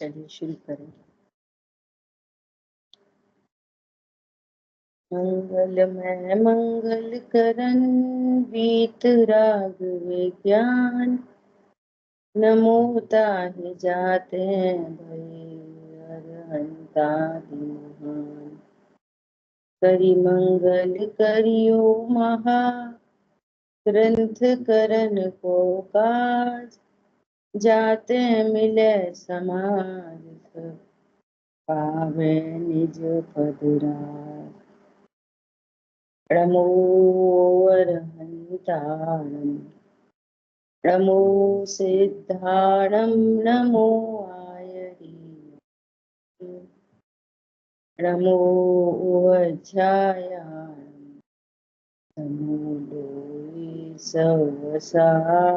चलिए शुरू करें। मंगलमय मंगल करन बीत राग विज्ञान, नमो ताहि जाते भय अरहंतादि महान। करि मंगल करियो महा, ग्रंथ करन को काज, जाते मिले समाज सब, पावे निज पद राज। नमो अरहंताणं, नमो सिद्धाणं, नमो आयरीं, नमो वज्रायाणं, नमो लोये सवसाहुरम्।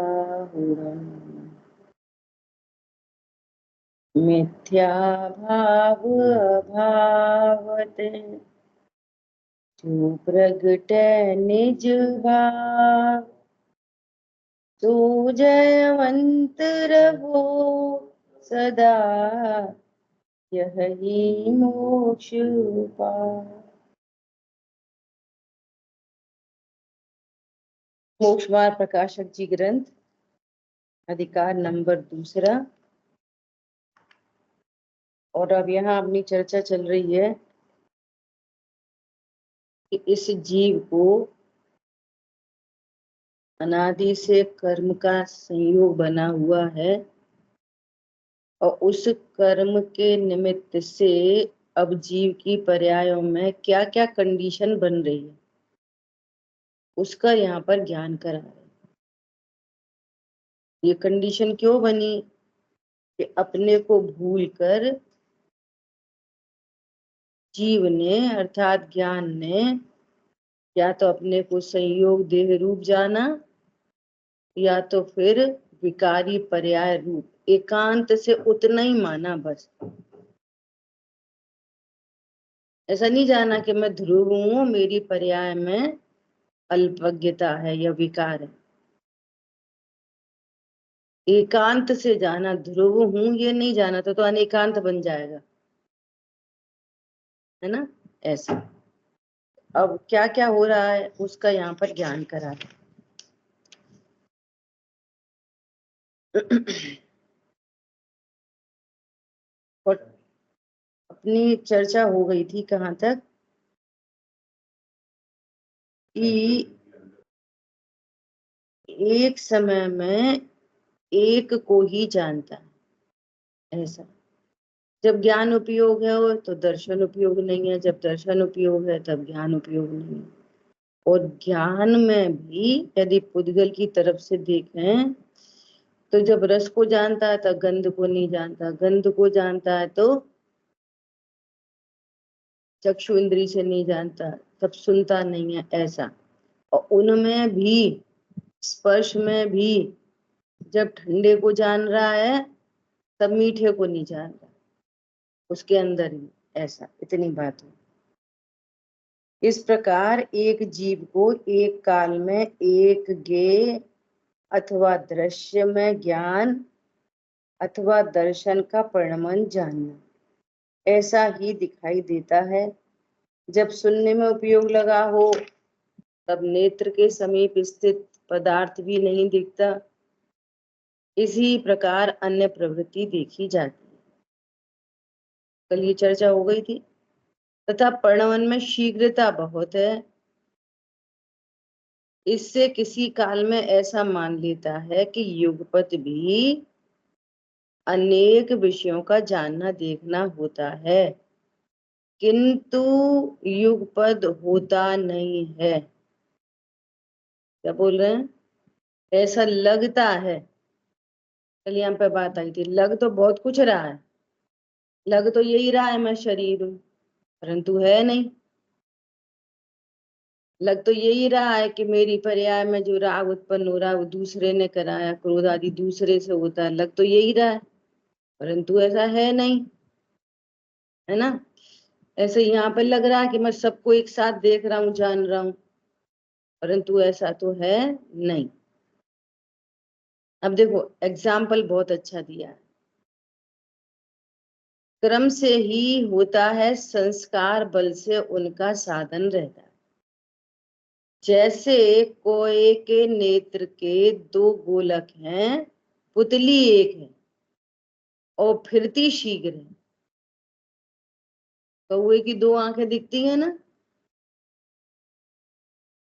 मिथ्या भाव अभावते, जो प्रगटे निज भाव, तो जयवंत रहो सदा, यही मोक्ष उपाय। मोक्ष मार्ग प्रकाशक जी ग्रंथ, अधिकार नंबर 2। और अब यहाँ अपनी चर्चा चल रही है कि इस जीव को अनादि से कर्म का संयोग बना हुआ है, और उस कर्म के निमित्त से अब जीव की पर्यायों में क्या क्या कंडीशन बन रही है, उसका यहाँ पर ज्ञान करा रहे। ये कंडीशन क्यों बनी कि अपने को भूलकर जीव ने अर्थात ज्ञान ने या तो अपने को संयोग देह रूप जाना, या तो फिर विकारी पर्याय रूप एकांत से उतना ही माना। बस ऐसा नहीं जाना कि मैं ध्रुव हूं, मेरी पर्याय में अल्पज्ञता है या विकार है। एकांत से जाना, ध्रुव हूं ये नहीं जाना तो अनेकांत बन जाएगा, है ना। ऐसा अब क्या क्या हो रहा है उसका यहाँ पर ज्ञान करा है। और अपनी चर्चा हो गई थी कहाँ तक कि एक समय में एक को ही जानता है। ऐसा जब ज्ञान उपयोग है तो दर्शन उपयोग नहीं है, जब दर्शन उपयोग है तब ज्ञान उपयोग नहीं है। और ज्ञान में भी यदि पुद्गल की तरफ से देखें तो जब रस को जानता है तो गंध को नहीं जानता, गंध को जानता है तो चक्षु इंद्री से नहीं जानता, तब सुनता नहीं है। ऐसा और उनमें भी स्पर्श में भी जब ठंडे को जान रहा है तब मीठे को नहीं जान रहा, उसके अंदर ही। ऐसा इतनी बात है। इस प्रकार एक जीव को एक काल में एक ज्ञेय अथवा दृश्य में ज्ञान अथवा दर्शन का परिणमन जानना ऐसा ही दिखाई देता है। जब सुनने में उपयोग लगा हो तब नेत्र के समीप स्थित पदार्थ भी नहीं दिखता। इसी प्रकार अन्य प्रवृत्ति देखी जाती है। कल ये चर्चा हो गई थी। तथा परिणमन में शीघ्रता बहुत है, इससे किसी काल में ऐसा मान लेता है कि युगपत भी अनेक विषयों का जानना देखना होता है, किंतु युगपद होता नहीं है। क्या बोल रहे हैं? ऐसा लगता है। कल यहाँ पे बात आई थी, लग तो बहुत कुछ रहा है, लग तो यही रहा है मैं शरीर हूं, परंतु है नहीं। लग तो यही रहा है कि मेरी पर्याय में जो राग उत्पन्न हो रहा है वो दूसरे ने कराया, क्रोध आदि दूसरे से होता है, लग तो यही रहा है, परंतु ऐसा है नहीं, है ना। ऐसे यहाँ पे लग रहा है कि मैं सबको एक साथ देख रहा हूँ, जान रहा हूँ, परंतु ऐसा तो है नहीं। अब देखो एग्जाम्पल बहुत अच्छा दिया है। क्रम से ही होता है, संस्कार बल से उनका साधन रहता है। जैसे कोए के नेत्र के दो गोलक हैं, पुतली एक है और फिरती शीघ्र है। कौए की दो आंखें दिखती है ना,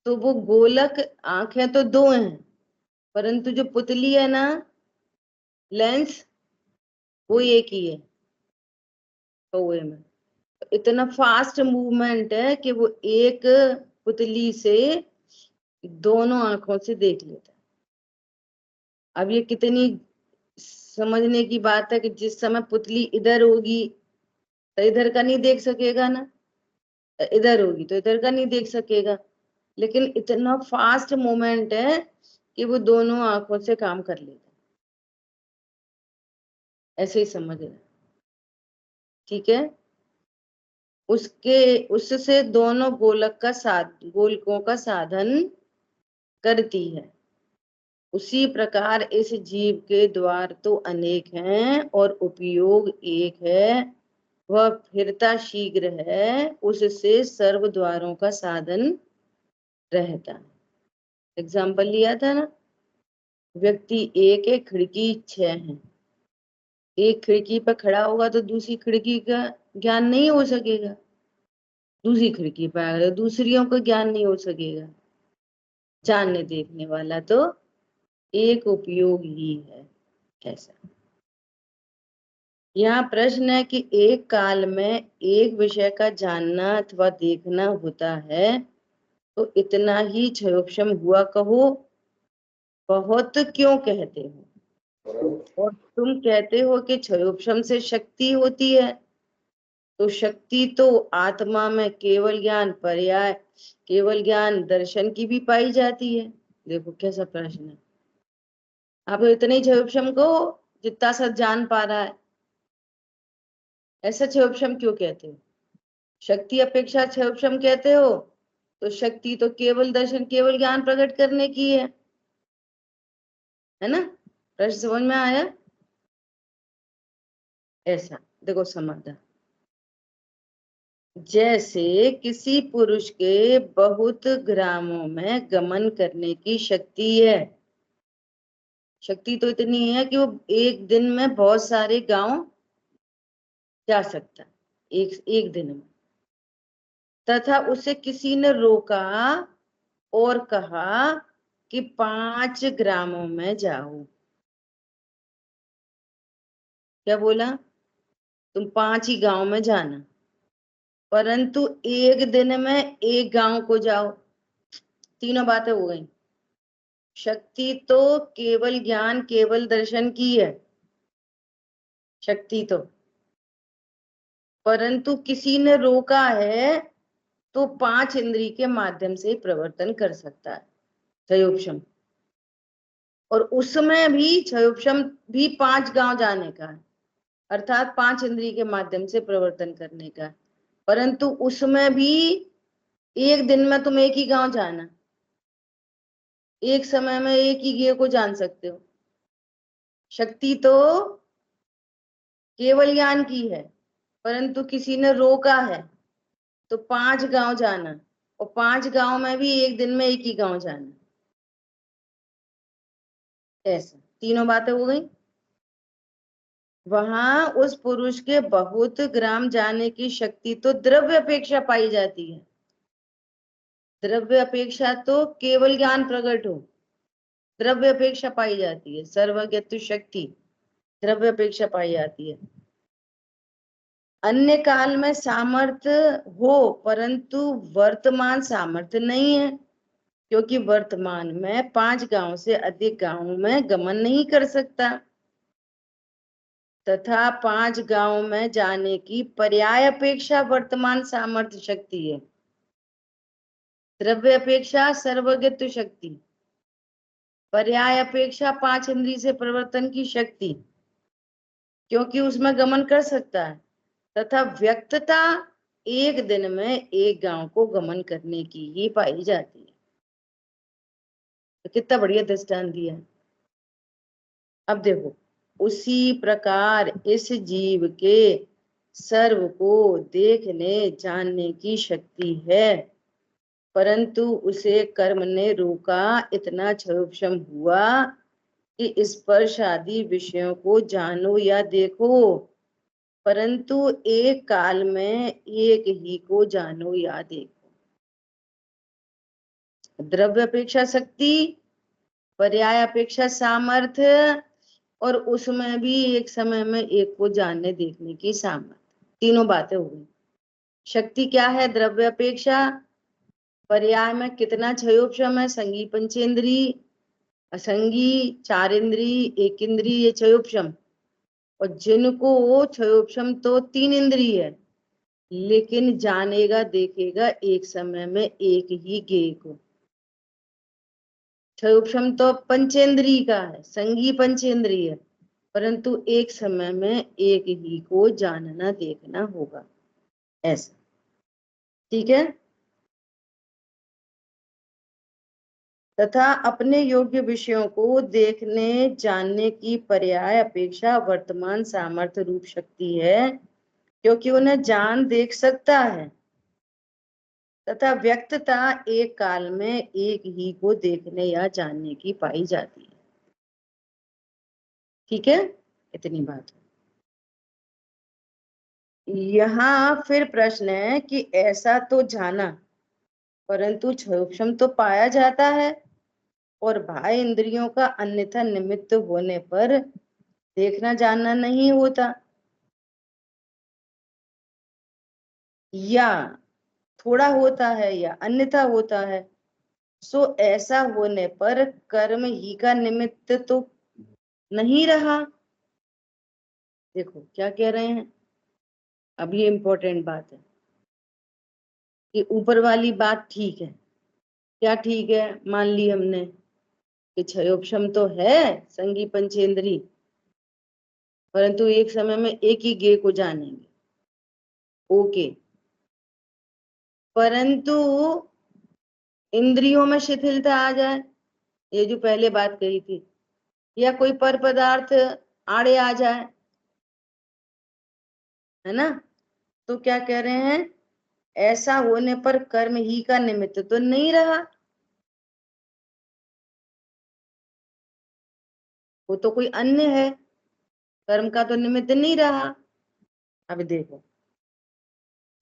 तो वो गोलक आंखें तो दो हैं, परंतु जो पुतली है ना, लेंस, वो एक ही है कौए में। इतना फास्ट मूवमेंट है कि वो एक पुतली से दोनों आंखों से देख लेता है। अब ये कितनी समझने की बात है कि जिस समय पुतली इधर होगी तो इधर का नहीं देख सकेगा ना, इधर होगी तो इधर का नहीं देख सकेगा, लेकिन इतना फास्ट मूवमेंट है कि वो दोनों आंखों से काम कर लेता है। ऐसे ही समझ रहे, ठीक है। उससे दोनों गोलकों का साधन करती है। उसी प्रकार इस जीव के द्वार तो अनेक हैं और उपयोग एक है, वह फिरता शीघ्र है, उससे सर्व द्वारों का साधन रहता है। एग्जाम्पल लिया था ना, व्यक्ति एक है, खिड़की 6 है। एक खिड़की पर खड़ा होगा तो दूसरी खिड़की का ज्ञान नहीं हो सकेगा, दूसरी खिड़की पर आएगा तो दूसरियों का ज्ञान नहीं हो सकेगा। जानने देखने वाला तो एक उपयोग ही है। ऐसा यहाँ प्रश्न है कि एक काल में एक विषय का जानना अथवा देखना होता है तो इतना ही क्षयोक्षम हुआ कहो, बहुत क्यों कहते हो? और तुम कहते हो कि क्षयोक्षम से शक्ति होती है, तो शक्ति तो आत्मा में केवल ज्ञान पर्याय, केवल ज्ञान दर्शन की भी पाई जाती है। देखो कैसा प्रश्न है। आप इतने ही क्षयोक्षम को जितना सा जान पा रहा है, ऐसा क्षयोक्षम क्यों कहते हो? शक्ति अपेक्षा क्षयोक्षम कहते हो तो शक्ति तो केवल दर्शन, केवल ज्ञान प्रकट करने की है ना। प्रश्न समझ में आया? ऐसा देखो समाधान, जैसे किसी पुरुष के बहुत ग्रामों में गमन करने की शक्ति है। शक्ति तो इतनी है कि वो एक दिन में बहुत सारे गांव जा सकता है, एक दिन में। तथा उसे किसी ने रोका और कहा कि 5 ग्रामों में जाओ। क्या बोला? तुम 5 ही गांव में जाना, परंतु एक दिन में एक गांव को जाओ। तीनों बातें हो गई। शक्ति तो केवल ज्ञान, केवल दर्शन की है शक्ति तो, परंतु किसी ने रोका है तो 5 इंद्रिय के माध्यम से प्रवर्तन कर सकता है क्षयोक्षम। और उसमें भी क्षयोक्षम भी 5 गांव जाने का है, अर्थात 5 इंद्रिय के माध्यम से प्रवर्तन करने का है। परंतु उसमें भी एक दिन में तुम एक ही गांव जाना, एक समय में एक ही गे को जान सकते हो। शक्ति तो केवल ज्ञान की है, परंतु किसी ने रोका है तो 5 गांव जाना, और 5 गांव में भी एक दिन में एक ही गांव जाना। ऐसा तीनों बातें हो गई। वहां उस पुरुष के बहुत ग्राम जाने की शक्ति तो द्रव्य अपेक्षा पाई जाती है। द्रव्य अपेक्षा तो केवल ज्ञान प्रकट हो, द्रव्य अपेक्षा पाई जाती है। सर्वज्ञत्व शक्ति द्रव्य अपेक्षा पाई जाती है। अन्य काल में सामर्थ्य हो, परंतु वर्तमान सामर्थ्य नहीं है, क्योंकि वर्तमान में 5 गांव से अधिक गांवों में गमन नहीं कर सकता, तथा 5 गांव में जाने की पर्याय अपेक्षा वर्तमान सामर्थ्य शक्ति है। द्रव्य अपेक्षा सर्वज्ञत्व शक्ति, पर्याय अपेक्षा 5 इंद्रिय से प्रवर्तन की शक्ति, क्योंकि उसमें गमन कर सकता है, तथा व्यक्तता एक दिन में एक गांव को गमन करने की ही पाई जाती है। तो कितना बढ़िया दृष्टांत दिया है। अब देखो, उसी प्रकार इस जीव के सर्व को देखने जानने की शक्ति है, परंतु उसे कर्म ने रोका। इतना क्षयोक्षम हुआ कि स्पर्श आदि विषयों को जानो या देखो, परंतु एक काल में एक ही को जानो या देखो। द्रव्य अपेक्षा शक्ति, पर्याय अपेक्षा सामर्थ्य, और उसमें भी एक समय में एक को जानने देखने की सामर्थ्य। तीनों बातें हो गई। शक्ति क्या है? द्रव्य अपेक्षा। पर्याय में कितना क्षयोक्षम है? संगी पंचेंद्री, असंगी चार इंद्री, एक इंद्री, ये क्षयोक्षम। और जिनको क्षयोक्षम तो तीन इंद्री है, लेकिन जानेगा देखेगा एक समय में एक ही ज्ञेय को। क्षयोक्षम तो पंचेंद्री का है, संगी पंचेंद्री है, परंतु एक समय में एक ही को जानना देखना होगा, ऐसा। ठीक है। तथा अपने योग्य विषयों को देखने जानने की पर्याय अपेक्षा वर्तमान सामर्थ्य रूप शक्ति है, क्योंकि उन्हें जान देख सकता है। तथा व्यक्तता एक काल में एक ही को देखने या जानने की पाई जाती है। ठीक है, इतनी बात है। यहाँ फिर प्रश्न है कि ऐसा तो जाना, परंतु क्षयोक्षम तो पाया जाता है, और बाह्य इंद्रियों का अन्यथा निमित्त होने पर देखना जानना नहीं होता, या थोड़ा होता है या अन्यथा होता है। सो ऐसा होने पर कर्म ही का निमित्त तो नहीं रहा। देखो क्या कह रहे हैं, अब ये इंपॉर्टेंट बात है कि ऊपर वाली बात ठीक है। क्या ठीक है? मान ली हमने कि क्षयोक्षम तो है संगी पंचेंद्री, परंतु एक समय में एक ही ज्ञेय को जानेंगे। ओके, परंतु इंद्रियों में शिथिलता आ जाए, ये जो पहले बात कही थी, या कोई पर पदार्थ आड़े आ जाए, है ना, तो क्या कह रहे हैं, ऐसा होने पर कर्म ही का निमित्त तो नहीं रहा, वो तो कोई अन्य है, कर्म का तो निमित्त नहीं रहा। अब देखो,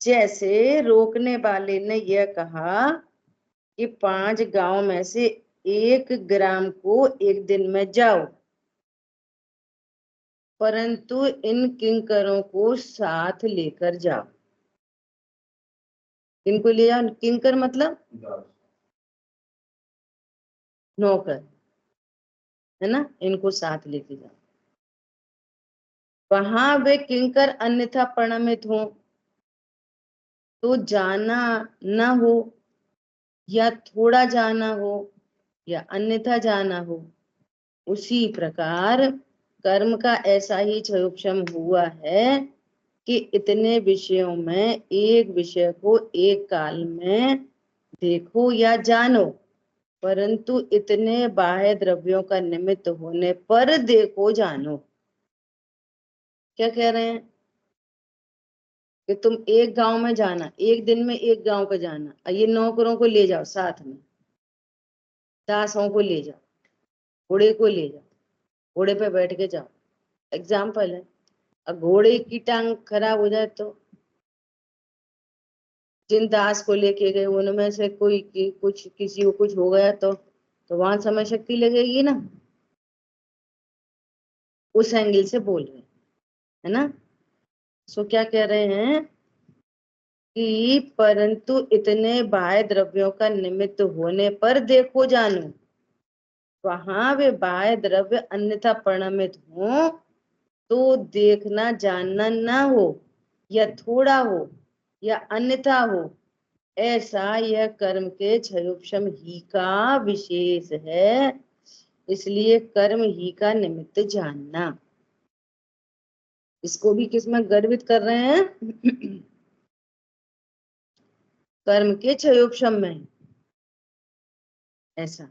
जैसे रोकने वाले ने यह कहा कि 5 गांव में से 1 ग्राम को एक दिन में जाओ, परंतु इन किंकरों को साथ लेकर जाओ। इनको ले जाओ, किंकर मतलब नौकर, है ना, इनको साथ लेके जाओ। वहां वे किंकर अन्यथा परिणमित हो, तो जाना न हो, या थोड़ा जाना हो, या अन्यथा जाना हो, उसी प्रकार कर्म का ऐसा ही क्षयोक्षम हुआ है कि इतने विषयों में एक विषय को एक काल में देखो या जानो, परंतु इतने बाह्य द्रव्यों का निमित्त होने पर देखो जानो। क्या कह रहे हैं कि तुम एक गांव में जाना, एक दिन में एक गांव का जाना, और ये नौकरों को ले जाओ साथ में, दासों को ले जाओ, घोड़े को ले जाओ, घोड़े पे बैठ के जाओ, एग्जाम्पल है। और घोड़े की टांग खराब हो जाए तो जिन दास को लेके गए उनमें से कोई कुछ किसी को कुछ हो गया तो वहां समय शक्ति लगेगी ना, उस एंगल से बोल रहे हैं, है ना। सो क्या कह रहे हैं कि परंतु इतने बाह्य द्रव्यों का निमित्त होने पर देखो जानो, वहां वे बाह्य द्रव्य अन्यथा परिणमित हो तो देखना जानना ना हो, या थोड़ा हो या अन्यथा हो, ऐसा यह कर्म के क्षयोक्षम ही का विशेष है। इसलिए कर्म ही का निमित्त जानना। इसको भी किसमें गर्वित कर रहे हैं? कर्म के क्षयोक्षम में। ऐसा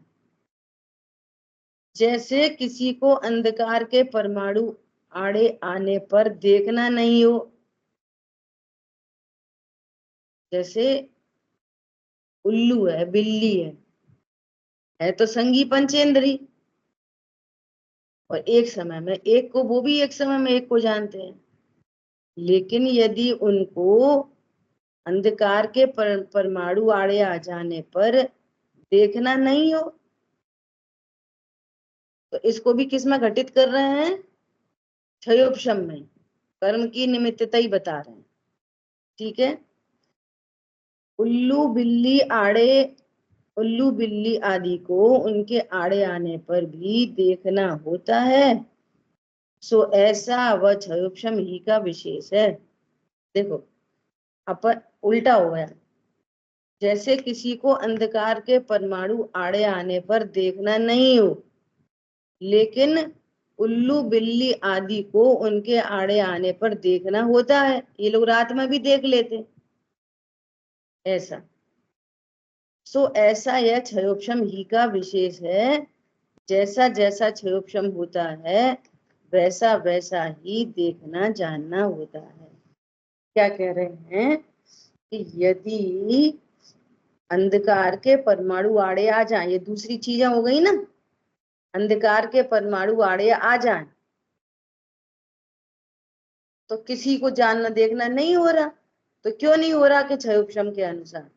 जैसे किसी को अंधकार के परमाणु आड़े आने पर देखना नहीं हो, जैसे उल्लू है, बिल्ली है तो संगी पंचेंद्री, और एक समय में एक को, वो भी एक समय में एक को जानते हैं। लेकिन यदि उनको अंधकार के परमाणु आड़े आ जाने पर देखना नहीं हो, तो इसको भी किस में घटित कर रहे हैं? क्षयोपशम में। कर्म की निमित्तता ही बता रहे हैं। ठीक है। उल्लू बिल्ली आड़े, उल्लू बिल्ली आदि को उनके आड़े आने पर भी देखना होता है, सो ऐसा वह क्षयोपशम ही का विशेष है। देखो अपन उल्टा हो गया। जैसे किसी को अंधकार के परमाणु आड़े आने पर देखना नहीं हो, लेकिन उल्लू बिल्ली आदि को उनके आड़े आने पर देखना होता है, ये लोग रात में भी देख लेते, ऐसा। सो ऐसा यह क्षयोपशम ही का विशेष है। जैसा जैसा क्षयोपशम होता है वैसा वैसा ही देखना जानना होता है। क्या कह रहे हैं कि यदि अंधकार के परमाणु आड़े आ जाए, ये दूसरी चीजें हो गई ना, अंधकार के परमाणु आड़े आ जाए तो किसी को जानना देखना नहीं हो रहा। तो क्यों नहीं हो रहा? कि क्षयोपशम के अनुसार।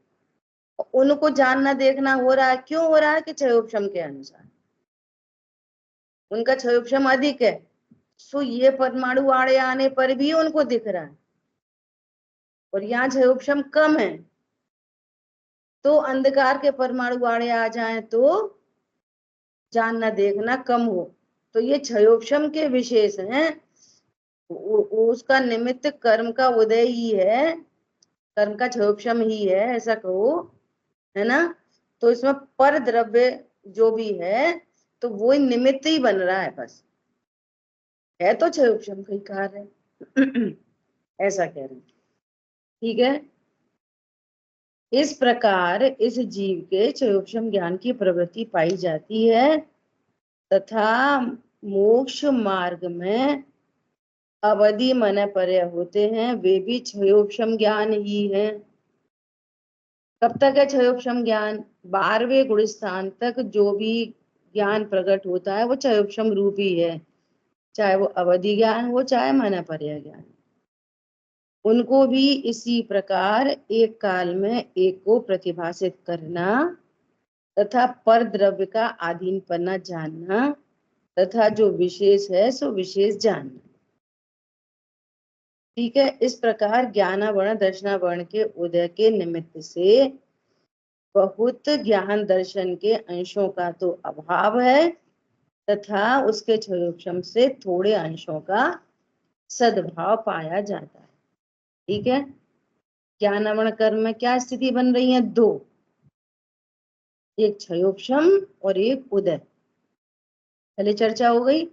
उनको जानना देखना हो रहा है, क्यों हो रहा है? कि क्षयोपशम के अनुसार, उनका क्षयोपशम अधिक है, सो ये परमाणु आड़े आने पर भी उनको दिख रहा है, और यहाँ क्षयोपशम कम है, तो अंधकार के परमाणु आड़े आ जाए तो जानना देखना कम हो। तो ये क्षयोपशम के विशेष हैं। उसका निमित्त कर्म का उदय ही है, कर्म का क्षयोपशम ही है, ऐसा कहो, है ना। तो इसमें पर द्रव्य जो भी है तो वो निमित्त ही बन रहा है, बस है तो क्षयोपशम का ही कार्य है। ऐसा कह रहे हैं। ठीक है। इस प्रकार इस जीव के क्षयोपशम ज्ञान की प्रवृत्ति पाई जाती है, तथा मोक्ष मार्ग में अवधि मन पर्य होते हैं, वे भी क्षयोपशम ज्ञान ही है। कब तक है क्षयोपशम ज्ञान? 12वें गुण स्थान तक जो भी ज्ञान प्रकट होता है वो क्षयोपशम रूप ही है, चाहे वो अवधि ज्ञान हो चाहे मन पर्य ज्ञान। उनको भी इसी प्रकार एक काल में एक को प्रतिभासित करना तथा पर द्रव्य का अधीनपना जानना तथा जो विशेष है सो विशेष जानना। ठीक है। इस प्रकार ज्ञानावरण दर्शनावरण के उदय के निमित्त से बहुत ज्ञान दर्शन के अंशों का तो अभाव है, तथा उसके क्षयोपशम से थोड़े अंशों का सद्भाव पाया जाता है। ठीक है। ज्ञानावरण कर्म में क्या स्थिति बन रही है? दो, एक क्षयोपशम और एक उदय। पहले चर्चा हो गई।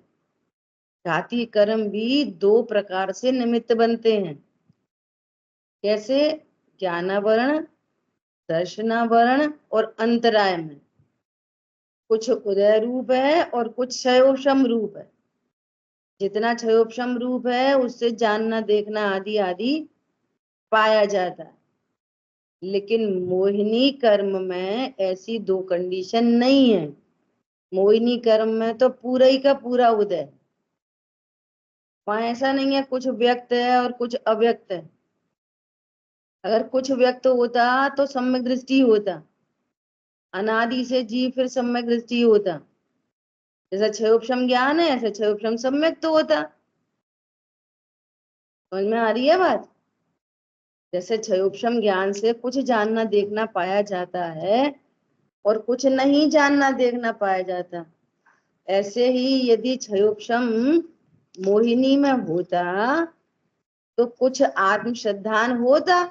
घाती कर्म भी दो प्रकार से निमित्त बनते हैं। कैसे? ज्ञानावरण, दर्शनावरण और अंतराय में कुछ उदय रूप है और कुछ क्षयोपशम रूप है। जितना क्षयोपशम रूप है उससे जानना देखना आदि आदि पाया जाता है। लेकिन मोहिनी कर्म में ऐसी दो कंडीशन नहीं है। मोहिनी कर्म में तो पूरा ही का पूरा उदय, वहां ऐसा नहीं है कुछ व्यक्त है और कुछ अव्यक्त है। अगर कुछ व्यक्त होता तो सम्यक दृष्टि होता, अनादि से जीव फिर सम्यक दृष्टि होता। जैसा क्षयोपशम ज्ञान है ऐसा क्षयोपशम सम्यक तो होता। समझ में आ रही है बात? जैसे क्षयोपशम ज्ञान से कुछ जानना देखना पाया जाता है और कुछ नहीं जानना देखना पाया जाता, ऐसे ही यदि क्षयोपशम मोहिनी में होता तो कुछ आत्म श्रद्धान होता,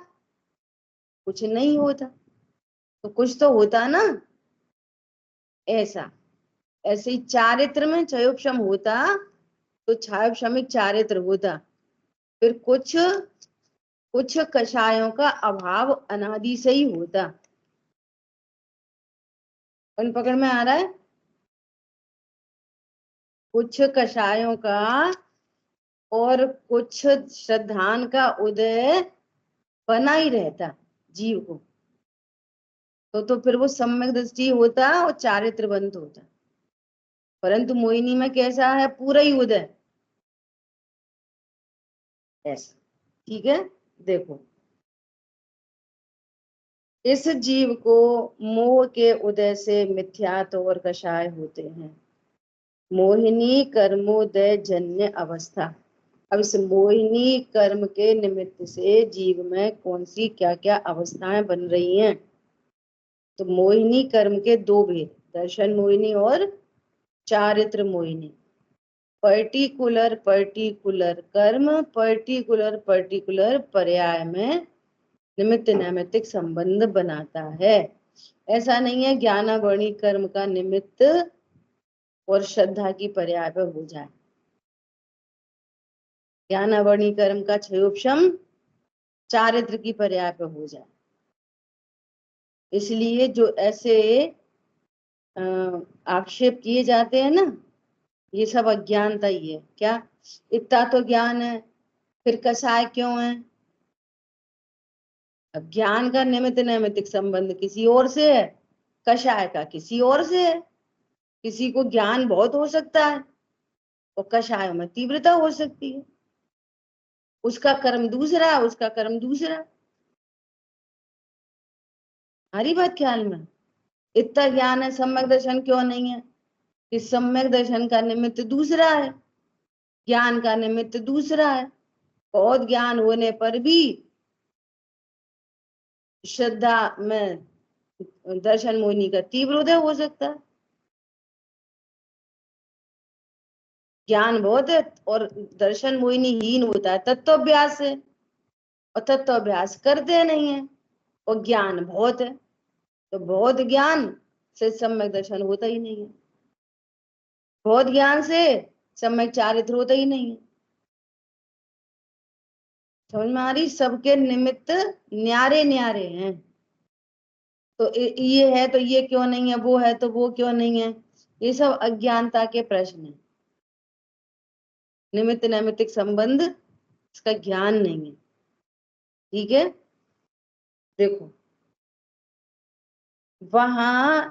कुछ नहीं होता, तो कुछ तो होता ना। ऐसा ऐसे ही चारित्र में क्षयोपशम होता तो क्षयोपशमिक चारित्र होता, फिर कुछ कुछ कषायों का अभाव अनादि से ही होता। कौन पकड़ में आ रहा है? कुछ कषायों का और कुछ श्रद्धान का उदय बना ही रहता, जीव को, तो फिर वो सम्यक दृष्टि होता और चारित्रवंत होता। परंतु मोहिनी में कैसा है, पूरा ही उदय ऐसा। ठीक है, देखो इस जीव को मोह के उदय से मिथ्यात्व और कषाय होते हैं। मोहिनी कर्मोदय जन्य अवस्था। अब इस मोहिनी कर्म के निमित्त से जीव में कौन सी क्या क्या अवस्थाएं बन रही हैं। तो मोहिनी कर्म के दो भेद, दर्शन मोहिनी और चारित्र मोहिनी। पर्टिकुलर पर्टिकुलर कर्म पर्टिकुलर पर्टिकुलर पर्याय में निमित्त नैमित्तिक संबंध बनाता है। ऐसा नहीं है ज्ञानावरणी कर्म का निमित्त और श्रद्धा की पर्याय पर हो जाए। ज्ञानावरणी कर्म का क्षयोपशम चारित्र की पर्याय पर हो जाए। इसलिए जो ऐसे आक्षेप किए जाते हैं ना, ये सब अज्ञानता ही है। क्या, इतना तो ज्ञान है फिर कसाय क्यों है। अब ज्ञान का निमित्त नैमित्तिक संबंध किसी और से है, कषाय का किसी और से है। किसी को ज्ञान बहुत हो सकता है और कषाय में तीव्रता हो सकती है। उसका कर्म दूसरा, उसका कर्म दूसरा। हरी बात ख्याल में। इतना ज्ञान है, सम्यक दर्शन क्यों नहीं है कि सम्यक दर्शन का निमित्त दूसरा है, ज्ञान का निमित्त दूसरा है। बहुत ज्ञान होने पर भी श्रद्धा में दर्शन मोहिनी का तीव्र उदय हो सकता है। ज्ञान बहुत है और दर्शन मोहिनी हीन होता है तत्वाभ्यास से, और तत्वाभ्यास करते नहीं है। और ज्ञान बहुत है तो बहुत ज्ञान से सम्यक दर्शन होता ही नहीं है। बहुत ज्ञान से सम्यक चारित्र होता ही नहीं है। समझ में आ रही, सबके निमित्त न्यारे न्यारे हैं। तो ये है तो ये क्यों नहीं है, वो है तो वो क्यों नहीं है। ये सब अज्ञानता के प्रश्न है। निमित्त नैमित्तिक संबंध इसका ज्ञान नहीं है। ठीक है, देखो वहां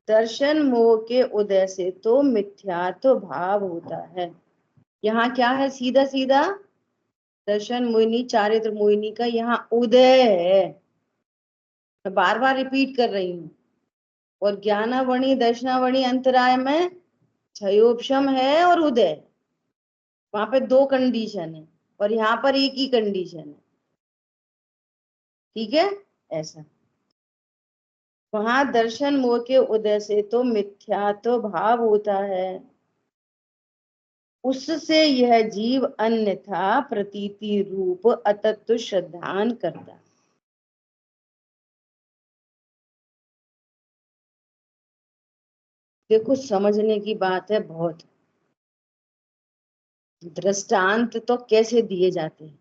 दर्शन मोह के उदय से तो मिथ्यात्व भाव होता है। यहाँ क्या है, सीधा सीधा दर्शन मोहिनी चारित्र मोहिनी का यहाँ उदय है। मैं बार बार रिपीट कर रही हूँ। और ज्ञानावणी दर्शनावणी अंतराय में क्षयोपशम है और उदय। वहां पे दो कंडीशन है और यहाँ पर एक ही कंडीशन है। ठीक है, ऐसा। वहां दर्शन मोह के उदय से तो मिथ्यात्व भाव होता है, उससे यह जीव अन्यथा प्रतीति रूप अतत्व श्रद्धान करता। देखो समझने की बात है बहुत। दृष्टांत तो कैसे दिए जाते हैं,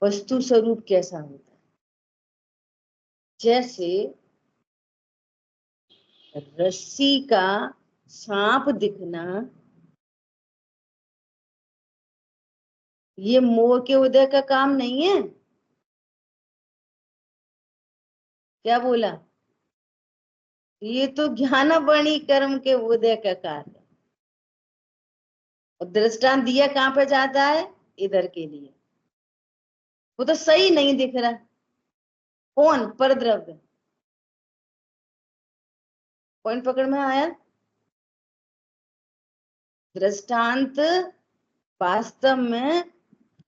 वस्तु स्वरूप कैसा होता है। जैसे रस्सी का सांप दिखना, ये मोह के उदय का काम नहीं है। क्या बोला, ये तो ज्ञानावरणी कर्म के उदय का कार्य है। और दृष्टांत दिया कहाँ पे जाता है, इधर के लिए। वो तो सही नहीं दिख रहा। कौन, परद्रव्य। पॉइंट पकड़ में आया। दृष्टांत वास्तव में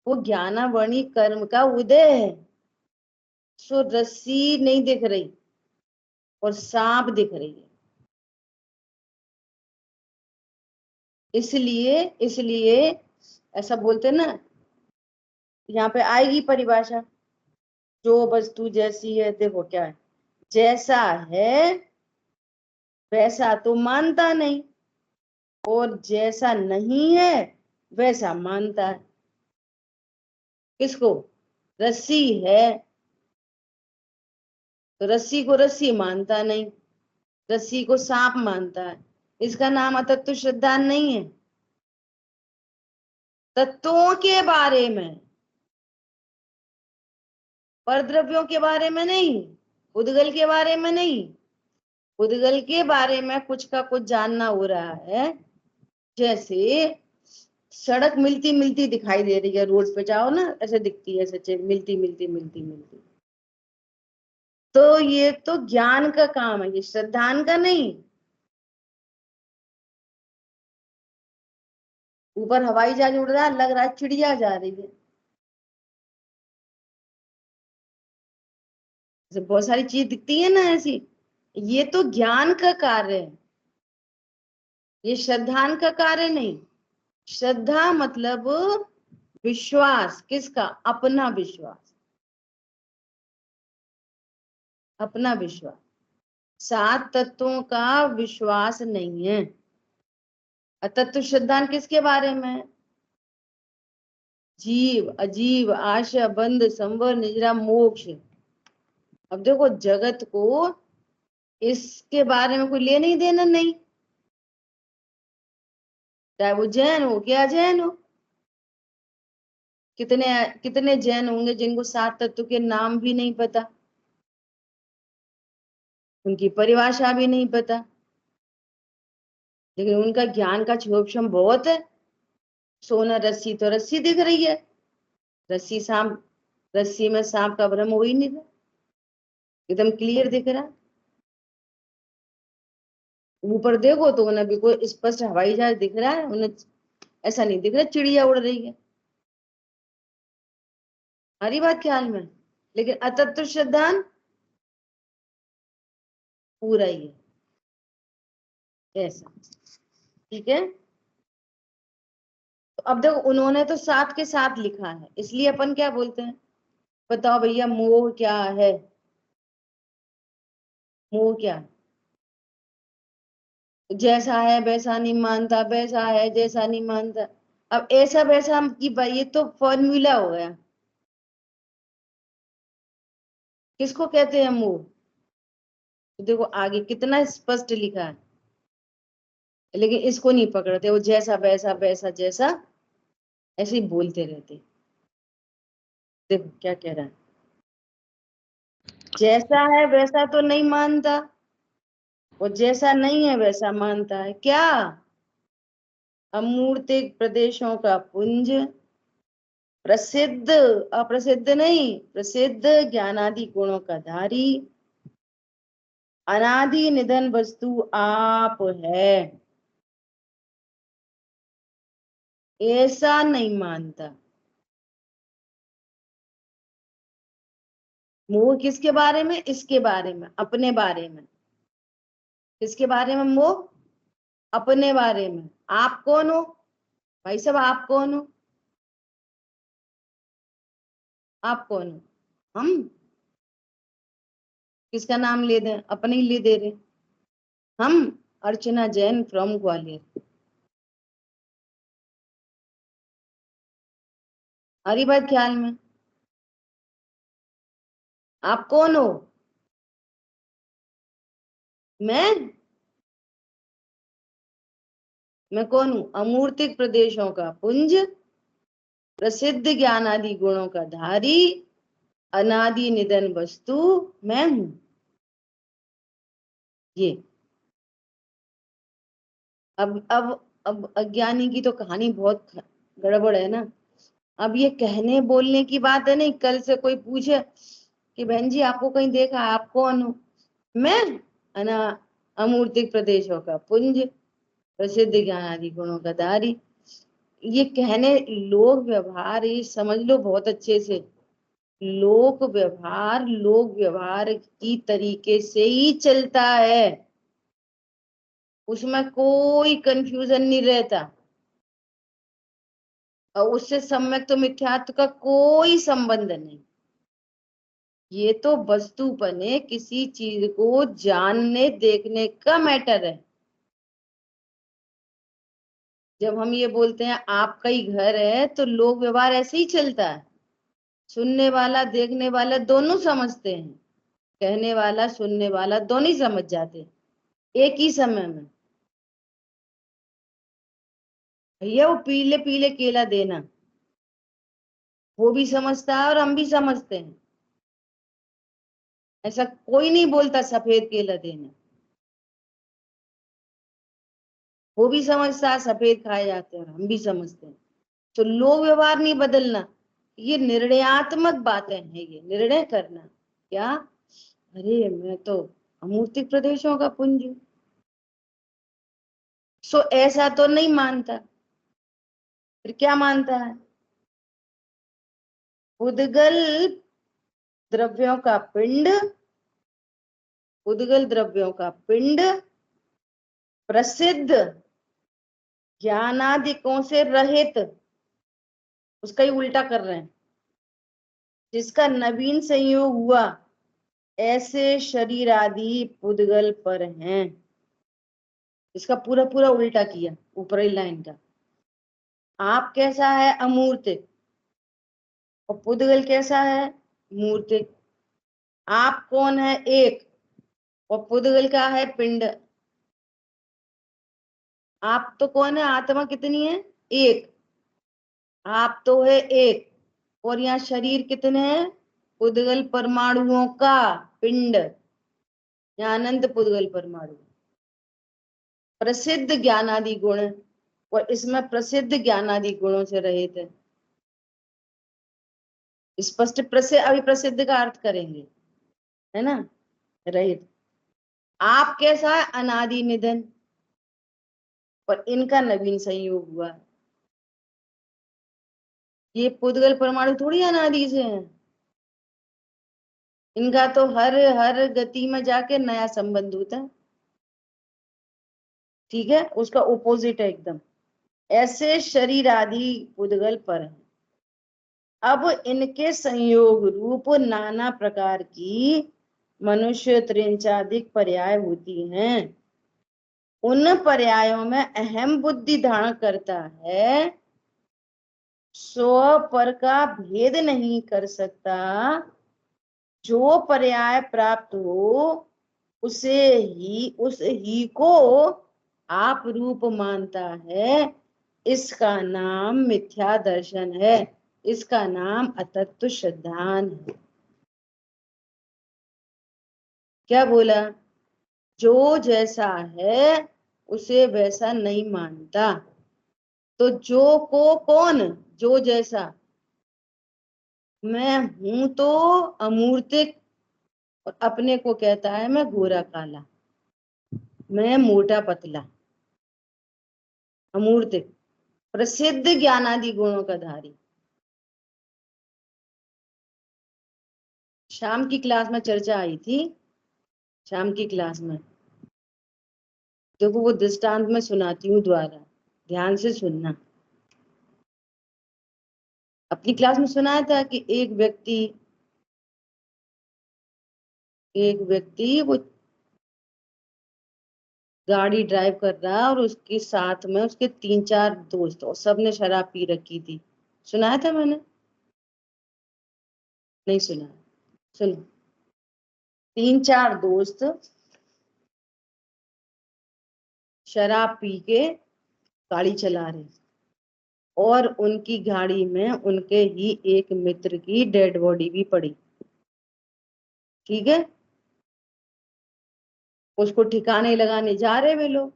वो ज्ञानावरणी कर्म का उदय है। सो रस्सी नहीं दिख रही और सांप दिख रही है। इसलिए इसलिए ऐसा बोलते ना, यहाँ पे आएगी परिभाषा, जो वस्तु जैसी है, देखो क्या है, जैसा है वैसा तो मानता नहीं, और जैसा नहीं है वैसा मानता है। किसको, रस्सी है तो रस्सी को रस्सी मानता नहीं, रस्सी को सांप मानता है। इसका नाम अतत्व श्रद्धा नहीं है। तत्वों के बारे में परद्रव्यों के बारे में नहीं, उद्गल के बारे में नहीं। उद्गल के बारे में कुछ का कुछ जानना हो रहा है। जैसे सड़क मिलती मिलती दिखाई दे रही है, रोड पे जाओ ना ऐसे दिखती है, ऐसे मिलती मिलती मिलती मिलती। तो ये तो ज्ञान का काम है, ये श्रद्धान का नहीं। ऊपर हवाई जहाज उड़ रहा है, लग रहा है चिड़िया जा रही है। जैसे बहुत सारी चीज दिखती है ना ऐसी, ये तो ज्ञान का कार्य है, ये श्रद्धान का कार्य नहीं। श्रद्धा मतलब विश्वास, किसका? अपना विश्वास, अपना विश्वास। सात तत्वों का विश्वास नहीं है। तत्व श्रद्धान किसके बारे में है? जीव, अजीव, आशा, बंध, संवर, निजरा, मोक्ष। अब देखो जगत को इसके बारे में कोई ले नहीं देना नहीं, चाहे वो जैन हो क्या जैन हो। कितने कितने जैन होंगे जिनको सात तत्व के नाम भी नहीं पता, उनकी परिभाषा भी नहीं पता, लेकिन उनका ज्ञान का क्षोभशम बहुत है। सोना रस्सी तो रस्सी दिख रही है, रस्सी सांप, रस्सी में सांप का भ्रम हो ही नहीं रहा, एकदम क्लियर दिख रहा। ऊपर देखो तो उन्हें बिल्कुल स्पष्ट हवाई जहाज दिख रहा है, उन्हें ऐसा नहीं दिख रहा चिड़िया उड़ रही है। हरी बात ख्याल में। लेकिन अतत्व श्रद्धान पूरा ही है ऐसा। ठीक है, तो अब देखो उन्होंने तो साथ के साथ लिखा है, इसलिए अपन क्या बोलते हैं? बताओ भैया मोह क्या है? मोह क्या है? जैसा है वैसा नहीं मानता, वैसा है जैसा नहीं मानता। अब ऐसा वैसा की भाई ये तो फॉर्मूला हो गया। किसको कहते हैं मोह? तो देखो आगे कितना स्पष्ट लिखा है, लेकिन इसको नहीं पकड़ते, वो जैसा वैसा वैसा जैसा ऐसे ही बोलते रहते। देखो क्या कह रहा है, जैसा है वैसा तो नहीं मानता, वो जैसा नहीं है वैसा मानता है। क्या? अमूर्तिक प्रदेशों का पुंज, प्रसिद्ध, अप्रसिद्ध नहीं, प्रसिद्ध ज्ञानादि गुणों का धारी, अनादि निधन वस्तु आप है, ऐसा नहीं मानता। मोह किसके बारे में? इसके बारे में, अपने बारे में। किसके बारे में मोह? अपने बारे में। आप कौन हो भाई साहब? आप कौन हो? आप कौन हो? हम किसका नाम ले दें? अपने ही ले दे रहे। हम अर्चना जैन फ्रॉम ग्वालियर। हरी बात ख्याल में। आप कौन हो? मैं कौन हूं? अमूर्तिक प्रदेशों का पुंज, प्रसिद्ध ज्ञान आदि गुणों का धारी, अनादि निधन वस्तु मैं हूं। ये अब अज्ञानी की तो कहानी बहुत गड़बड़ है ना। अब ये कहने बोलने की बात है नहीं, कल से कोई पूछे कि बहन जी आपको कहीं देखा, आप कौन हो? मैं अना अमूर्तिक प्रदेशों का पुंज, प्रसिद्ध ज्ञान आदि गुणों का धारी। ये कहने, लोक व्यवहार ये समझ लो बहुत अच्छे से। लोक व्यवहार की तरीके से ही चलता है, उसमें कोई कंफ्यूजन नहीं रहता, और उससे सम्यक तो मिथ्यात्व का कोई संबंध नहीं। ये तो वस्तुपने किसी चीज को जानने देखने का मैटर है। जब हम ये बोलते हैं आपका ही घर है, तो लोक व्यवहार ऐसे ही चलता है। सुनने वाला देखने वाला दोनों समझते हैं, कहने वाला सुनने वाला दोनों ही समझ जाते हैं एक ही समय में। भैया वो पीले पीले केला देना, वो भी समझता है और हम भी समझते हैं। ऐसा कोई नहीं बोलता सफेद केला देना। वो भी समझता है सफेद खाए जाते हैं और हम भी समझते हैं। तो लोक व्यवहार नहीं बदलना, ये निर्णयात्मक बातें हैं, ये निर्णय करना। क्या? अरे मैं तो अमूर्तिक प्रदेशों का पुंज हूं, सो ऐसा तो नहीं मानता। फिर क्या मानता है? उद्गल द्रव्यों का पिंड, उद्गल द्रव्यों का पिंड प्रसिद्ध ज्ञानादिकों से रहित, उसका ही उल्टा कर रहे हैं, जिसका नवीन संयोग हुआ, ऐसे शरीर आदि पुद्गल पर हैं। इसका पूरा पूरा उल्टा किया ऊपरी लाइन का। आप कैसा है? अमूर्तिक। और पुद्गल कैसा है? मूर्तिक। आप कौन है? एक। और पुद्गल का है पिंड। आप तो कौन है? आत्मा कितनी है? एक। आप तो है एक। और यहाँ शरीर कितने हैं? पुद्गल परमाणुओं का पिंड, यहाँ अनंत पुद्गल परमाणु। प्रसिद्ध ज्ञानादि गुण, और इसमें प्रसिद्ध ज्ञानादि गुणों से रहित है। स्पष्ट प्रसिद्ध, अभी प्रसिद्ध का अर्थ करेंगे, है ना? रहित। आप कैसा है? अनादि निधन, और इनका नवीन संयोग हुआ। ये पुद्गल परमाणु थोड़ी अनादि से हैं, इनका तो हर हर गति में जाके नया संबंध होता है। ठीक है, उसका ओपोजिट है एकदम। ऐसे शरीर आदि पुद्गल पर है। अब इनके संयोग रूप नाना प्रकार की मनुष्य त्रिंचाधिक पर्याय होती हैं। उन पर्यायों में अहम बुद्धि धारण करता है, स्व पर का भेद नहीं कर सकता। जो पर्याय प्राप्त हो उसे ही, उस ही को आप रूप मानता है। इसका नाम मिथ्या दर्शन है, इसका नाम अतत्व सिद्धांत है। क्या बोला? जो जैसा है उसे वैसा नहीं मानता। तो जो को कौन? जो जैसा। मैं हूं तो अमूर्तिक, और अपने को कहता है मैं गोरा काला, मैं मोटा पतला। अमूर्तिक, प्रसिद्ध ज्ञानादि गुणों का धारी। शाम की क्लास में चर्चा आई थी, शाम की क्लास में। देखो वो दृष्टांत में सुनाती हूँ दोबारा, ध्यान से सुनना। अपनी क्लास में सुनाया था कि एक व्यक्ति वो गाड़ी ड्राइव कर रहा है, और उसके साथ में उसके 3-4 दोस्त, और सबने शराब पी रखी थी। सुनाया था मैंने? नहीं सुना? सुनो। 3-4 दोस्त शराब पी के गाड़ी चला रहे, और उनकी गाड़ी में उनके ही एक मित्र की डेड बॉडी भी पड़ी। ठीक है, उसको ठिकाने लगाने जा रहे वे लोग,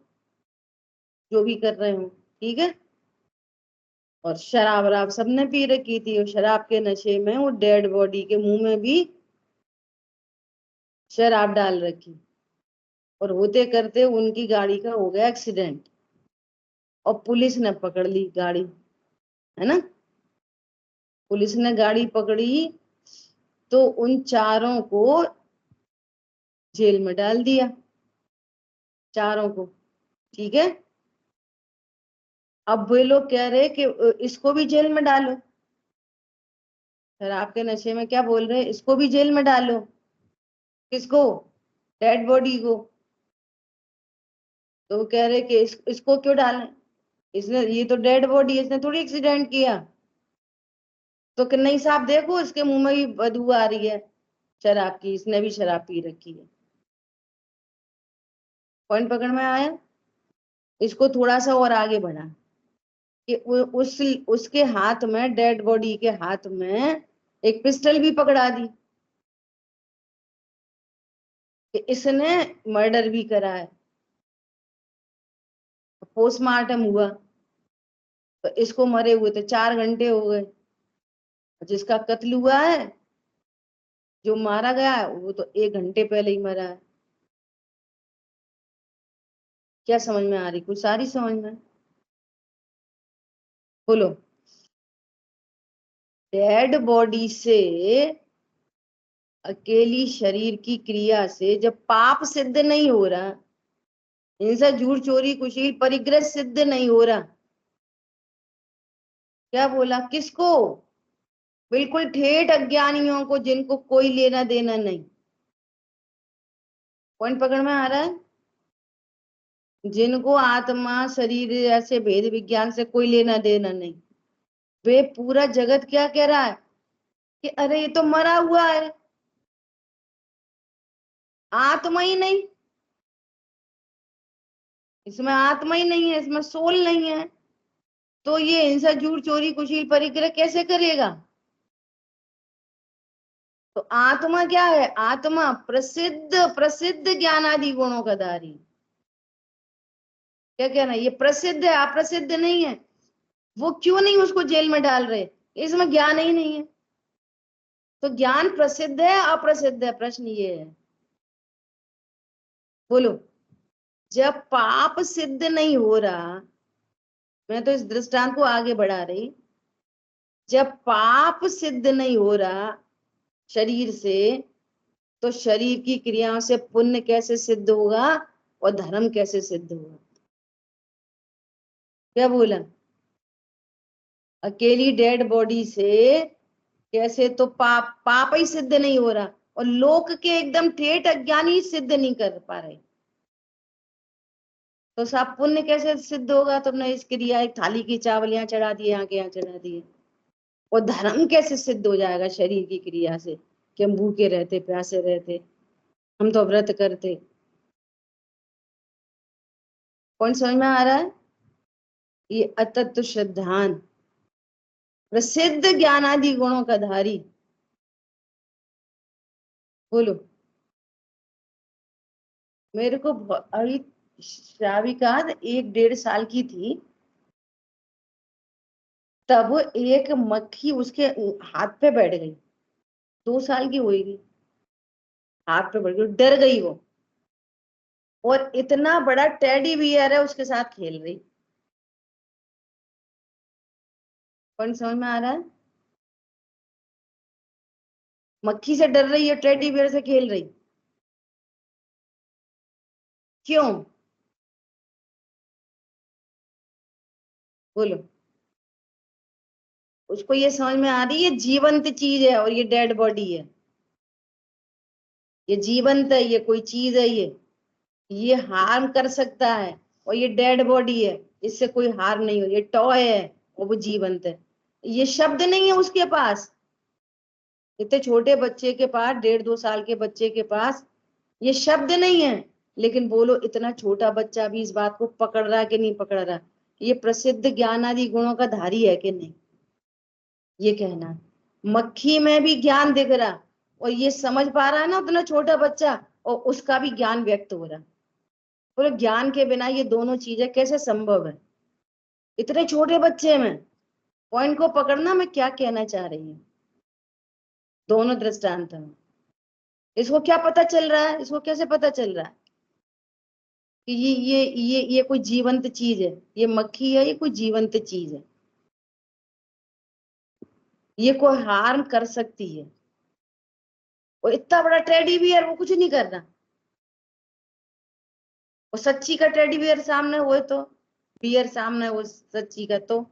जो भी कर रहे हो। ठीक है, और शराब वराब सबने पी रखी थी, और शराब के नशे में वो डेड बॉडी के मुंह में भी शराब डाल रखी, और होते करते उनकी गाड़ी का हो गया एक्सीडेंट, और पुलिस ने पकड़ ली गाड़ी, है ना? पुलिस ने गाड़ी पकड़ी तो उन चारों को जेल में डाल दिया, चारों को। ठीक है, अब वे लोग कह रहे कि इसको भी जेल में डालो। शराब के नशे में क्या बोल रहे हैं? इसको भी जेल में डालो। किसको? डेड बॉडी को। तो वो कह रहे कि इसको क्यों डालें, इसने, ये तो डेड बॉडी है, इसने थोड़ी एक्सीडेंट किया। तो कि नहीं साहब देखो इसके मुंह में भी बदबू आ रही है शराब की, इसने भी शराब पी रखी है। पॉइंट पकड़ में आया? इसको थोड़ा सा और आगे बढ़ा कि उसके हाथ में, डेड बॉडी के हाथ में एक पिस्टल भी पकड़ा दी। कि इसने मर्डर भी करा है, पोस्टमार्टम हुआ तो इसको मरे हुए तो 4 घंटे हो गए, जिसका कत्ल हुआ है, जो मारा गया है, वो तो 1 घंटे पहले ही मरा है। क्या समझ में आ रही? कुछ सारी समझ में? बोलो। डेड बॉडी से, अकेली शरीर की क्रिया से जब पाप सिद्ध नहीं हो रहा, हिंसा झूठ चोरी कुशील परिग्रह सिद्ध नहीं हो रहा, क्या बोला? किसको? बिल्कुल ठेठ अज्ञानियों को, जिनको कोई लेना देना नहीं। पॉइंट पकड़ में आ रहा है? जिनको आत्मा शरीर ऐसे भेद विज्ञान से कोई लेना देना नहीं, वे पूरा जगत क्या कह रहा है कि अरे ये तो मरा हुआ है, आत्मा ही नहीं, इसमें आत्मा ही नहीं है, इसमें सोल नहीं है, तो ये हिंसा झूठ चोरी कुशील परिग्रह कैसे करेगा? तो आत्मा क्या है? आत्मा प्रसिद्ध प्रसिद्ध ज्ञान आदि गुणों का धारी। क्या कहना है? ये प्रसिद्ध है, अप्रसिद्ध नहीं है। वो क्यों नहीं उसको जेल में डाल रहे? इसमें ज्ञान ही नहीं है। तो ज्ञान प्रसिद्ध है अप्रसिद्ध है? प्रश्न ये है, बोलो। जब पाप सिद्ध नहीं हो रहा, मैं तो इस दृष्टांत को आगे बढ़ा रही, जब पाप सिद्ध नहीं हो रहा शरीर से, तो शरीर की क्रियाओं से पुण्य कैसे सिद्ध होगा और धर्म कैसे सिद्ध होगा? क्या बोला? अकेली डेड बॉडी से कैसे? तो पाप पाप ही सिद्ध नहीं हो रहा, और लोक के एकदम ठेठ अज्ञानी सिद्ध नहीं कर पा रहे, तो साफ पुण्य कैसे सिद्ध होगा? तुमने इस क्रिया, एक थाली की चावल यहाँ चढ़ा दिए, यहाँ के यहाँ चढ़ा दिए, और धर्म कैसे सिद्ध हो जाएगा शरीर की क्रिया से कि हम भूखे रहते प्यासे रहते, हम तो व्रत करते? कौन समझ में आ रहा है? ये अतत्व श्रद्धान प्रसिद्ध ज्ञानादि गुणों का धारी। बोलो। मेरे को अभी श्राविका 1-1.5 साल की थी, तब एक मक्खी उसके हाथ पे बैठ गई, 2 साल की होगी, हाथ पे बैठ गई, डर गई वो, और इतना बड़ा टेडी बियर है उसके साथ खेल रही। कौन समझ में आ रहा है? मक्खी से डर रही है, टेडी बियर से खेल रही, क्यों? बोलो। उसको ये समझ में आ रही है जीवंत चीज है और ये डेड बॉडी है, ये जीवंत है, ये कोई चीज है, ये हार्म कर सकता है, और ये डेड बॉडी है, इससे कोई हार्म नहीं हो, ये टॉय है और वो जीवंत है। ये शब्द नहीं है उसके पास, इतने छोटे बच्चे के पास, 1.5-2 साल के बच्चे के पास ये शब्द नहीं है, लेकिन बोलो इतना छोटा बच्चा भी इस बात को पकड़ रहा है कि नहीं पकड़ रहा? ये प्रसिद्ध ज्ञान आदि गुणों का धारी है कि नहीं? ये कहना है। मक्खी में भी ज्ञान दिख रहा, और ये समझ पा रहा है ना उतना छोटा बच्चा, और उसका भी ज्ञान व्यक्त हो रहा। बोले ज्ञान के बिना ये दोनों चीजें कैसे संभव है इतने छोटे बच्चे में? पॉइंट को पकड़ना मैं क्या कहना चाह रही हूँ। दोनों दृष्टांत में इसको क्या पता चल रहा है? इसको कैसे पता चल रहा है कि ये कोई जीवंत चीज है? ये मक्खी है, ये कोई जीवंत चीज है, ये कोई हार्म कर सकती है। और इतना बड़ा टेडी बियर वो कुछ नहीं कर रहा, और सच्ची का टेडी बियर सामने हो, तो बियर सामने हो सच्ची का, तो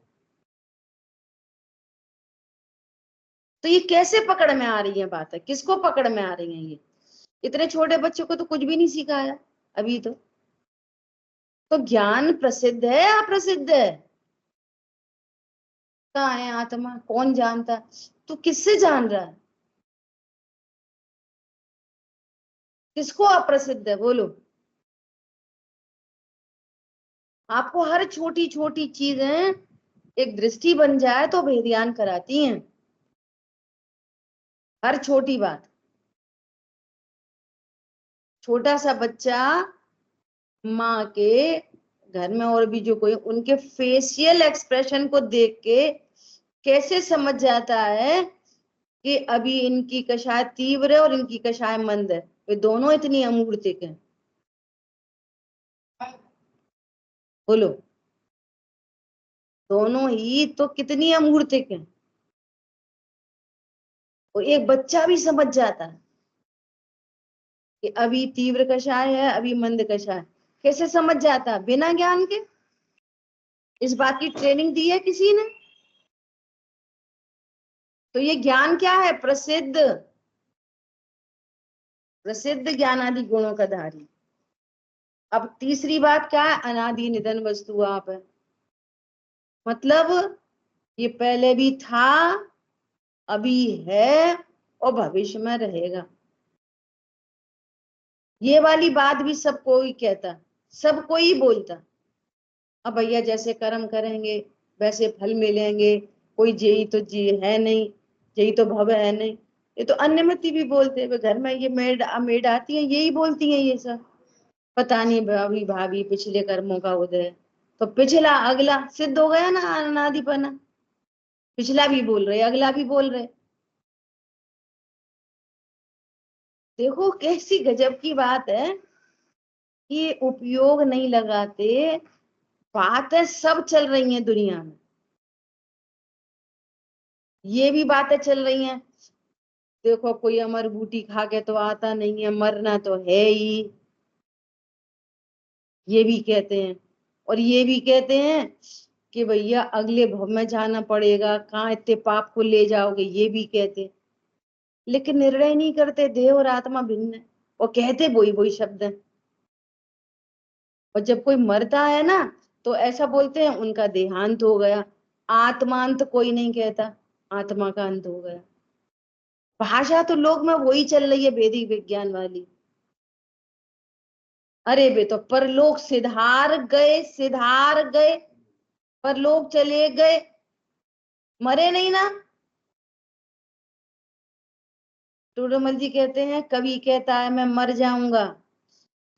ये कैसे पकड़ में आ रही है? बात है किसको पकड़ में आ रही है ये? इतने छोटे बच्चों को तो कुछ भी नहीं सिखाया अभी तो ज्ञान प्रसिद्ध है अप्रसिद्ध है? कहाँ है आत्मा? कौन जानता है? तू किससे जान रहा है? किसको अप्रसिद्ध है? बोलो। आपको हर छोटी छोटी चीजें एक दृष्टि बन जाए तो भेदियान कराती हैं, हर छोटी बात। छोटा सा बच्चा माँ के घर में और भी जो कोई उनके फेशियल एक्सप्रेशन को देख के कैसे समझ जाता है कि अभी इनकी कषाय तीव्र है और इनकी कषाय मंद है। वे दोनों इतनी अमूर्तिक हैं। बोलो, दोनों ही तो कितनी अमूर्तिक हैं। और एक बच्चा भी समझ जाता है कि अभी तीव्र कषाय है, अभी मंद कषाय। कैसे समझ जाता है? बिना ज्ञान के। इस बात की ट्रेनिंग दी है किसी ने? तो ये ज्ञान क्या है? प्रसिद्ध, प्रसिद्ध ज्ञान आदि गुणों का धारी। अब तीसरी बात क्या है? अनादि निधन वस्तु आप है। मतलब ये पहले भी था, अभी है और भविष्य में रहेगा। ये वाली बात भी सब कोई कहता, सब कोई बोलता। अब भैया जैसे कर्म करेंगे वैसे फल मिलेंगे, कोई जेई तो जी है नहीं, जेई तो भव है नहीं। ये तो अन्यमति भी बोलते हैं। घर में ये मेड मेड आती है, यही बोलती हैं ये सब। पता नहीं भाभी भाभी पिछले कर्मों का उदय। तो पिछला अगला सिद्ध हो गया ना अनादिपना। पिछला भी बोल रहे, अगला भी बोल रहे। देखो कैसी गजब की बात है। ये उपयोग नहीं लगाते, बातें सब चल रही हैं दुनिया में। ये भी बातें चल रही हैं। देखो कोई अमर बूटी खा के तो आता नहीं है, मरना तो है ही, ये भी कहते हैं। और ये भी कहते हैं कि भैया अगले भव में जाना पड़ेगा, कहाँ इतने पाप को ले जाओगे, ये भी कहते हैं। लेकिन निर्णय नहीं करते, देह और आत्मा भिन्न है। और कहते वही वही शब्द है। और जब कोई मरता है ना तो ऐसा बोलते हैं उनका देहांत हो गया। आत्मांत कोई नहीं कहता, आत्मा का अंत हो गया। भाषा तो लोग में वही चल रही है, वैदिक विज्ञान वाली। अरे बे तो परलोक सिधार गए, सिधार गए, परलोक चले गए, मरे नहीं ना। टूडूमल जी कहते हैं कभी कहता है मैं मर जाऊंगा,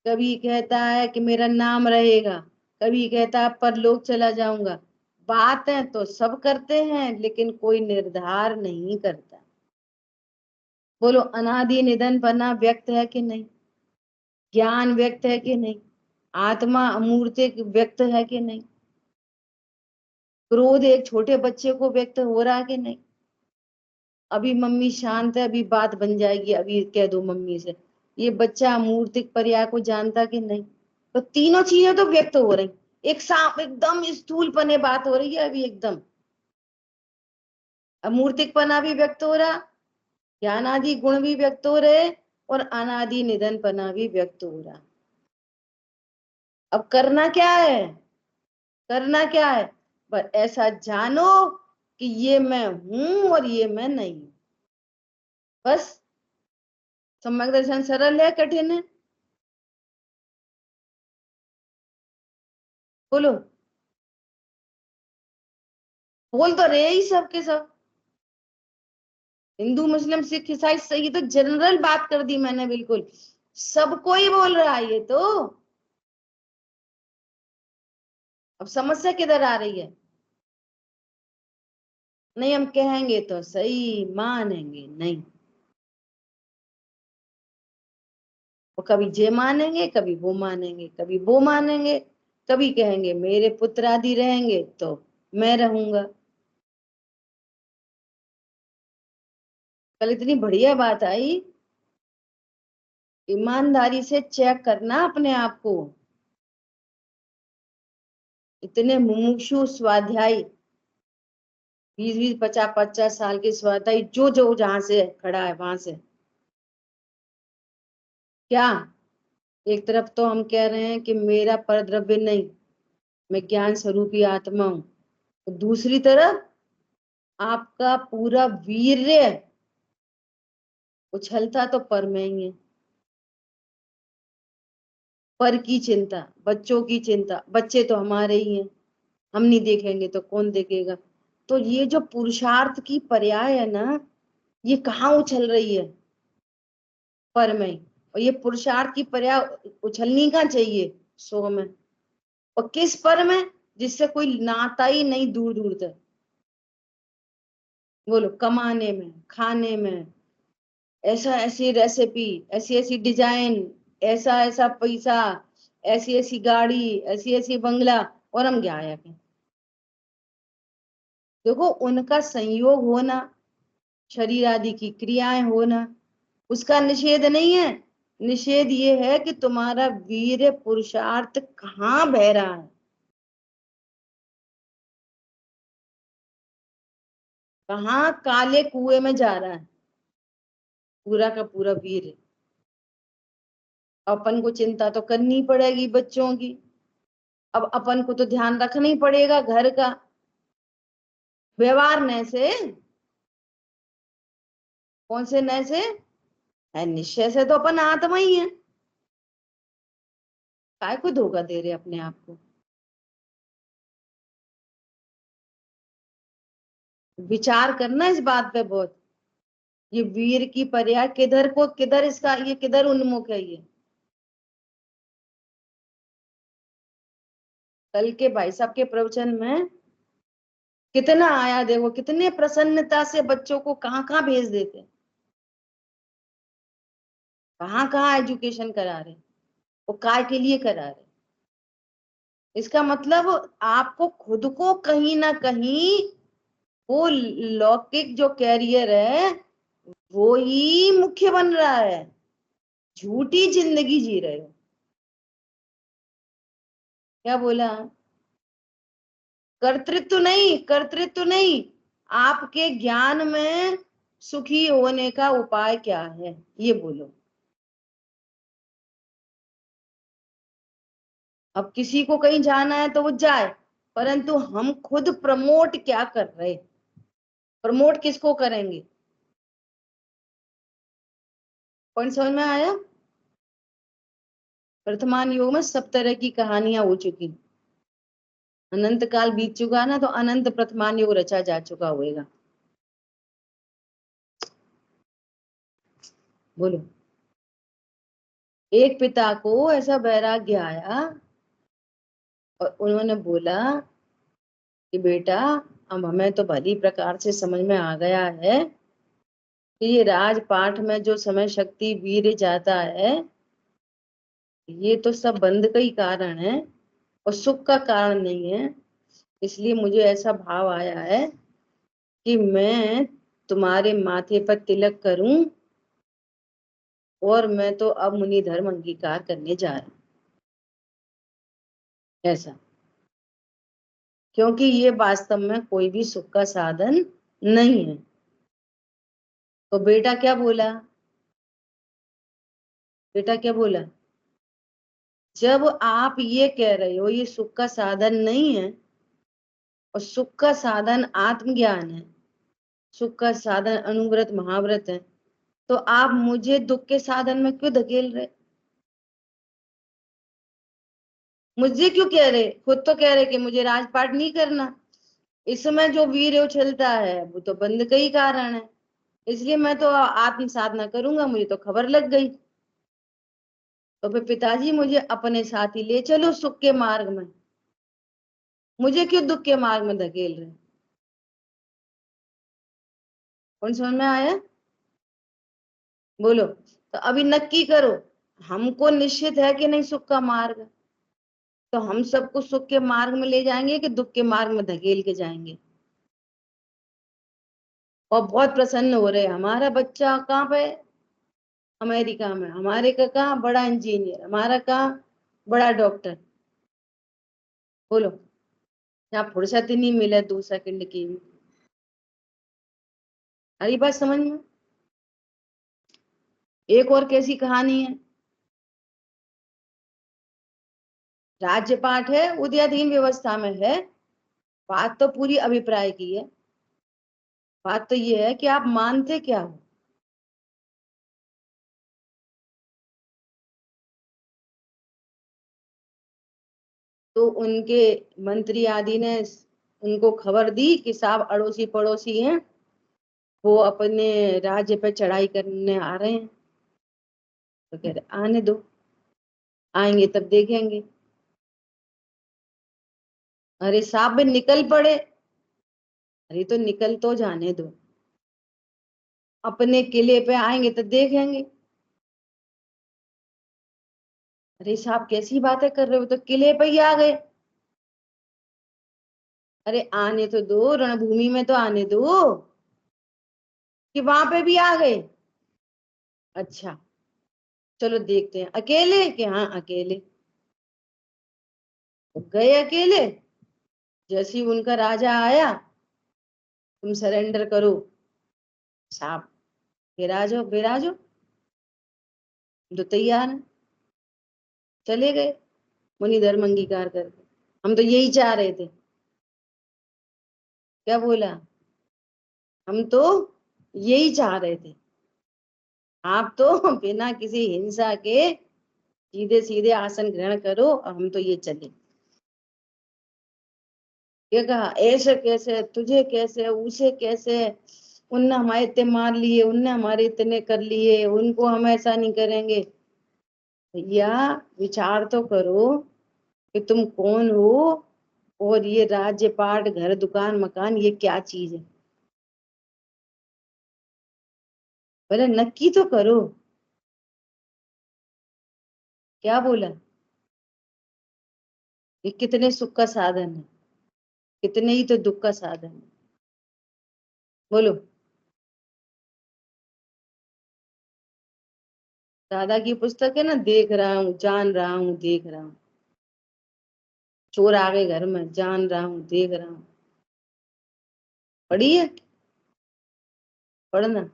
कभी कहता है कि मेरा नाम रहेगा, कभी कहता है परलोक चला जाऊंगा। बातें तो सब करते हैं लेकिन कोई निर्धार नहीं करता। बोलो अनादि निधन पना व्यक्त है कि नहीं? ज्ञान व्यक्त है कि नहीं? आत्मा अमूर्तिक व्यक्त है कि नहीं? क्रोध एक छोटे बच्चे को व्यक्त हो रहा है कि नहीं? अभी मम्मी शांत है, अभी बात बन जाएगी, अभी कह दो मम्मी से। ये बच्चा अमूर्तिक पर्याय को जानता कि नहीं? तो तीनों चीजें तो व्यक्त हो रही। एक सांप एकदम स्थूल पने बात हो रही है अभी एकदम। अमूर्तिक पना भी व्यक्त हो रहा, ज्ञान आदि गुण भी व्यक्त हो रहे, और अनादि निधन पना भी व्यक्त हो रहा। अब करना क्या है? करना क्या है? पर ऐसा जानो कि ये मैं हूं और ये मैं नहीं हूं। बस। सम्यक दर्शन सरल है कठिन है? बोलो। बोल तो रहे ही सब के सब। हिंदू मुस्लिम सिख ईसाई सही, तो जनरल बात कर दी मैंने बिल्कुल। सबको ही बोल रहा है ये तो। अब समस्या किधर आ रही है? नहीं हम कहेंगे तो सही, मानेंगे नहीं। वो कभी जे मानेंगे, कभी वो मानेंगे, कभी वो मानेंगे, कभी कहेंगे मेरे पुत्र आदि रहेंगे तो मैं रहूंगा। कल इतनी बढ़िया बात आई। ईमानदारी से चेक करना अपने आप को। इतने मुमुक्षु स्वाध्यायी, 20-20 50-50 साल के स्वाध्यायी, जो जो जहां से खड़ा है वहां से क्या। एक तरफ तो हम कह रहे हैं कि मेरा परद्रव्य नहीं, मैं ज्ञान स्वरूपी आत्मा हूं। तो दूसरी तरफ आपका पूरा वीर्य उछलता तो पर में ही है। पर की चिंता, बच्चों की चिंता, बच्चे तो हमारे ही हैं, हम नहीं देखेंगे तो कौन देखेगा। तो ये जो पुरुषार्थ की पर्याय है ना, ये कहाँ उछल रही है? पर में ही। और ये पुरुषार्थ की पर्या उछलनी का चाहिए सो में, और किस पर में, जिससे कोई नाता ही नहीं दूर दूर तक। बोलो, कमाने में, खाने में, ऐसा ऐसी रेसिपी, ऐसी ऐसी डिजाइन, ऐसा ऐसा पैसा, ऐसी ऐसी गाड़ी, ऐसी ऐसी बंगला, और हम क्या आया कहें। देखो, उनका संयोग होना, शरीर आदि की क्रियाएं होना, उसका निषेध नहीं है। निषेध ये है कि तुम्हारा वीर पुरुषार्थ कहाँ बह रहा है, कहाँ काले कुएं में जा रहा है पूरा का पूरा वीर। अपन को चिंता तो करनी पड़ेगी बच्चों की, अब अपन को तो ध्यान रखना ही पड़ेगा घर का। व्यवहार न से, कौन से न से है, निश्चय से तो अपन आत्मा ही है। काय को धोखा दे रहे अपने आप को। विचार करना इस बात पे बहुत। ये वीर की पर्या किधर को, किधर इसका, ये किधर उन्मुख है ये। कल के भाई साहब के प्रवचन में कितना आया, देखो कितने प्रसन्नता से बच्चों को कहाँ कहाँ भेज देते, कहाँ कहाँ एजुकेशन करा रहे, वो काय के लिए करा रहे। इसका मतलब आपको खुद को कहीं ना कहीं वो लौकिक जो कैरियर है वो ही मुख्य बन रहा है, झूठी जिंदगी जी रहे हो। क्या बोला? कर्तृत्व नहीं, कर्तृत्व नहीं, आपके ज्ञान में सुखी होने का उपाय क्या है, ये बोलो। अब किसी को कहीं जाना है तो वो जाए, परंतु हम खुद प्रमोट क्या कर रहे, प्रमोट किसको करेंगे। पॉइंट समझ में आया? वर्तमान युग में सब तरह की कहानियां हो चुकी, अनंत काल बीत चुका ना, तो अनंत वर्तमान युग रचा जा चुका होएगा। बोलो। एक पिता को ऐसा वैराग्य आया और उन्होंने बोला कि बेटा, अब हमें तो भली प्रकार से समझ में आ गया है कि ये राजपाट में जो समय शक्ति वीर जाता है, ये तो सब बंध का ही कारण है और सुख का कारण नहीं है। इसलिए मुझे ऐसा भाव आया है कि मैं तुम्हारे माथे पर तिलक करूं, और मैं तो अब मुनि धर्म अंगीकार करने जा रहा हूं, ऐसा। क्योंकि ये वास्तव में कोई भी सुख का साधन नहीं है। तो बेटा क्या बोला, बेटा क्या बोला, जब आप ये कह रहे हो ये सुख का साधन नहीं है, और सुख का साधन आत्मज्ञान है, सुख का साधन अनुव्रत महाव्रत है, तो आप मुझे दुख के साधन में क्यों धकेल रहे, मुझे क्यों कह रहे, खुद तो कह रहे कि मुझे राजपाट नहीं करना, इसमें जो वीर उछलता है वो तो बंद का ही कारण है, इसलिए मैं तो आत्म साधना करूंगा, मुझे तो खबर लग गई। तो फिर पिताजी मुझे अपने साथ ही ले चलो सुख के मार्ग में, मुझे क्यों दुख के मार्ग में धकेल रहे। कौन समझ में आया? बोलो। तो अभी नक्की करो, हमको निश्चित है कि नहीं सुख का मार्ग, तो हम सबको सुख के मार्ग में ले जाएंगे कि दुख के मार्ग में धकेल के जाएंगे। और बहुत प्रसन्न हो रहे, हमारा बच्चा कहाँ पे, अमेरिका में, हमारे का कहाँ बड़ा इंजीनियर, हमारा कहाँ बड़ा डॉक्टर। बोलो, यहाँ फुर्सत ही नहीं मिले 2 सेकंड की भी। हरी बात समझ में? एक और कैसी कहानी है, राज्य पाठ है, उदयाधीन व्यवस्था में है। बात तो पूरी अभिप्राय की है, बात तो ये है कि आप मानते क्या हो। तो उनके मंत्री आदि ने उनको खबर दी कि साहब अड़ोसी पड़ोसी हैं, वो अपने राज्य पे चढ़ाई करने आ रहे हैं। तो कह रहे आने दो, आएंगे तब देखेंगे। अरे साहब निकल पड़े। अरे तो निकल तो जाने दो, अपने किले पे आएंगे तो देखेंगे। अरे साहब कैसी बातें कर रहे हो, तो किले पे ही आ गए। अरे आने तो दो, रणभूमि में तो आने दो, कि वहां पे भी आ गए। अच्छा चलो देखते हैं, अकेले कि हाँ अकेले। तो गए अकेले। जैसे ही उनका राजा आया, तुम सरेंडर करो। साहब बिराजो बिराजो, तो तैयार हैं। चले गए मुनि धर्म अंगीकार करके। हम तो यही चाह रहे थे। क्या बोला? हम तो यही चाह रहे थे। आप तो बिना किसी हिंसा के सीधे सीधे आसन ग्रहण करो, और हम तो ये चले। ये कहा ऐसे कैसे, तुझे कैसे, उसे कैसे, उनने हमारे इतने मार लिए, उनने हमारे इतने कर लिए, उनको हम ऐसा नहीं करेंगे। भैया विचार तो करो कि तुम कौन हो, और ये राज्य पाट घर दुकान मकान ये क्या चीज है। पहले नक्की तो करो। क्या बोला? ये कितने सुख का साधन है, कितने ही तो दुख का साधन है। बोलो। दादा की पुस्तक है ना, देख रहा हूँ जान रहा हूँ देख रहा हूँ। चोर आ गए घर में, जान रहा हूँ देख रहा हूँ। पढ़ी है? पढ़ना।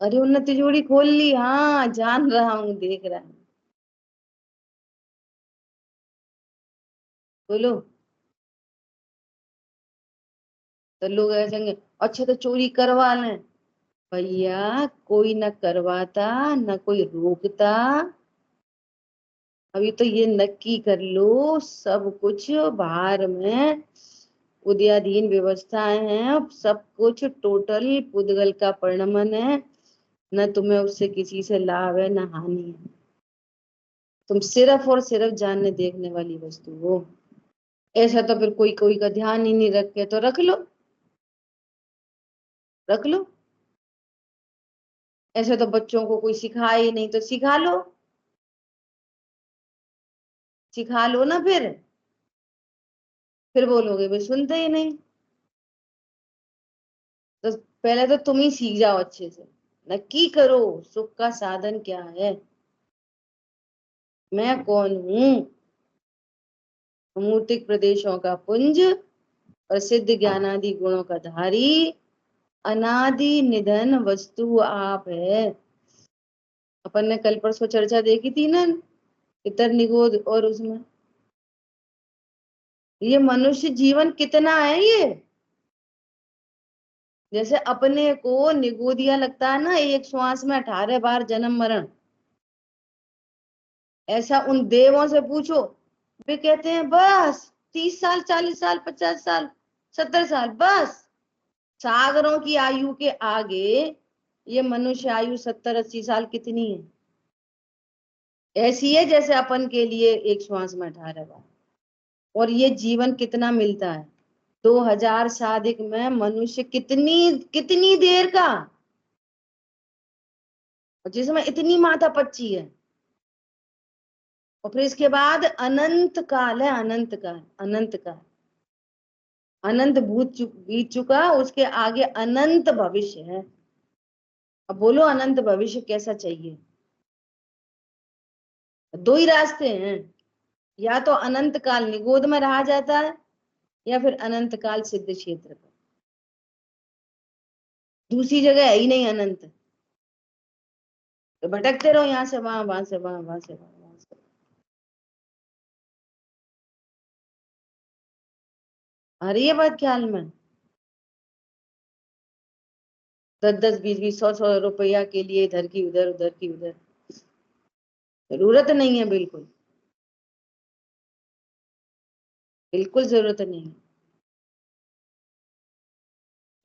अरे उन्नत तिजोरी खोल ली, हाँ जान रहा हूँ देख रहा हूँ। बोलो। तो लोग ऐसे कहेंगे, अच्छा तो चोरी करवा लें। भैया कोई न करवाता, न कोई रोकता। अभी तो ये नक्की कर लो, सब कुछ बाहर में उदयाधीन व्यवस्थाएं हैं, सब कुछ टोटल पुद्गल का परिणमन है। न तुम्हें उससे किसी से लाभ है न हानि है। तुम सिर्फ और सिर्फ जानने देखने वाली वस्तु हो। ऐसा तो फिर कोई कोई का ध्यान ही नहीं रखे, तो रख लो, रख लो। ऐसे तो बच्चों को कोई सिखाए ही नहीं, तो सिखा लो, सिखा लो ना फिर बोलोगे भाई सुनते ही नहीं। तो पहले तो तुम ही सीख जाओ अच्छे से, नक्की करो सुख का साधन क्या है। मैं कौन हूँ? अमूर्तिक प्रदेशों का पुंज, प्रसिद्ध ज्ञानादि गुणों का धारी, अनादि निधन वस्तु आप है। अपन ने कल परसों चर्चा देखी थी ना, इतर निगोद और उसमें। ये मनुष्य जीवन कितना है ये, जैसे अपने को निगोदिया लगता है ना, एक श्वास में 18 बार जन्म मरण। ऐसा उन देवों से पूछो, वे कहते हैं बस 30 साल 40 साल 50 साल 70 साल बस। सागरों की आयु के आगे ये मनुष्य आयु 70 80 साल कितनी है? ऐसी है जैसे अपन के लिए एक श्वास में 18 बार। और ये जीवन कितना मिलता है? 2000 साधिक में मनुष्य कितनी कितनी देर का, और जिसमें इतनी माथा पच्ची है। और फिर इसके बाद अनंत काल है, अनंत काल, अनंत काल। अनंत बीत चुका, उसके आगे अनंत भविष्य है। अब बोलो अनंत भविष्य कैसा चाहिए? दो ही रास्ते हैं, या तो अनंत काल निगोद में रहा जाता है, या फिर अनंत काल सिद्ध क्षेत्र पर। दूसरी जगह है ही नहीं अनंत। तो भटकते रहो यहाँ से वहां, वहां से वहां, वहां से वहां, वहां से। आ रही है बात ख्याल में? 10 10 20 20 100 100 रुपया के लिए इधर की उधर, उधर की उधर, जरूरत नहीं है बिल्कुल। बिल्कुल जरूरत नहीं है।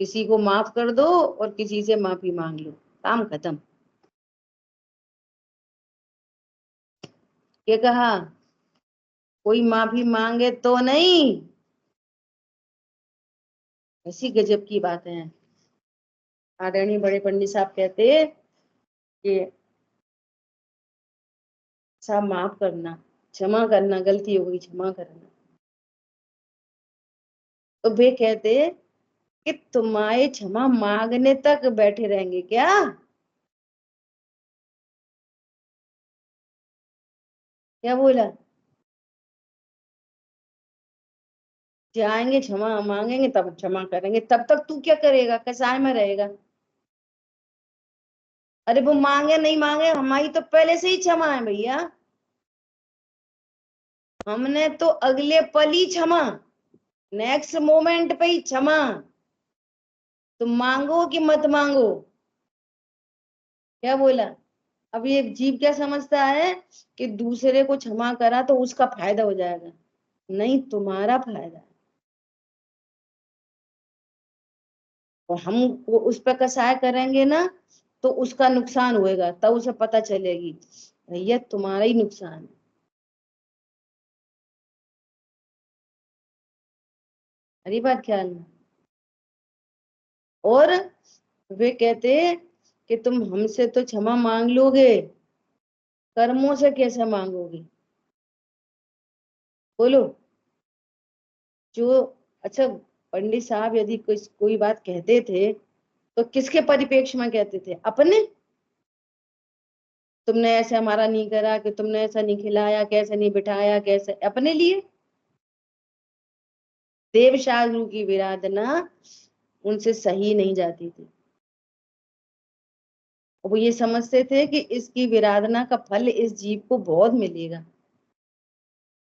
किसी को माफ कर दो और किसी से माफी मांग लो, काम खत्म। क्या कहा? कोई माफी मांगे तो नहीं। ऐसी गजब की बातें हैं। आदरणीय बड़े पंडित साहब कहते कि साहब माफ करना, क्षमा करना, गलती हो गई, क्षमा करना। तो वे कहते कि तुम्हारे क्षमा मांगने तक बैठे रहेंगे क्या? क्या बोला? जाएंगे क्षमा मांगेंगे, तब क्षमा करेंगे, तब तक तू क्या करेगा? कसाय में रहेगा। अरे वो मांगे नहीं मांगे, हमारी तो पहले से ही क्षमा है भैया। हमने तो अगले पल ही क्षमा, नेक्स्ट मोमेंट पे ही क्षमा। तुम मांगो कि मत मांगो। क्या बोला? अब ये जीव क्या समझता है कि दूसरे को क्षमा करा तो उसका फायदा हो जाएगा। नहीं, तुम्हारा फायदा है। और हम वो उस पर कसाय करेंगे ना, तो उसका नुकसान होएगा, तब उसे पता चलेगी भैया तुम्हारा ही नुकसान है। हरी बात ख्याल में। और वे कहते कि तुम हमसे तो क्षमा मांग लोगे, कर्मों से कैसे मांगोगे? बोलो। जो अच्छा, पंडित साहब यदि कोई बात कहते थे तो किसके परिप्रेक्ष्य में कहते थे? अपने। तुमने ऐसे हमारा नहीं करा, कि तुमने ऐसा नहीं खिलाया, कैसे नहीं बिठाया, कैसे, अपने लिए। देव शास्त्रु की विराधना उनसे सही नहीं जाती थी। वो ये समझते थे कि इसकी विराधना का फल इस जीव को बहुत मिलेगा।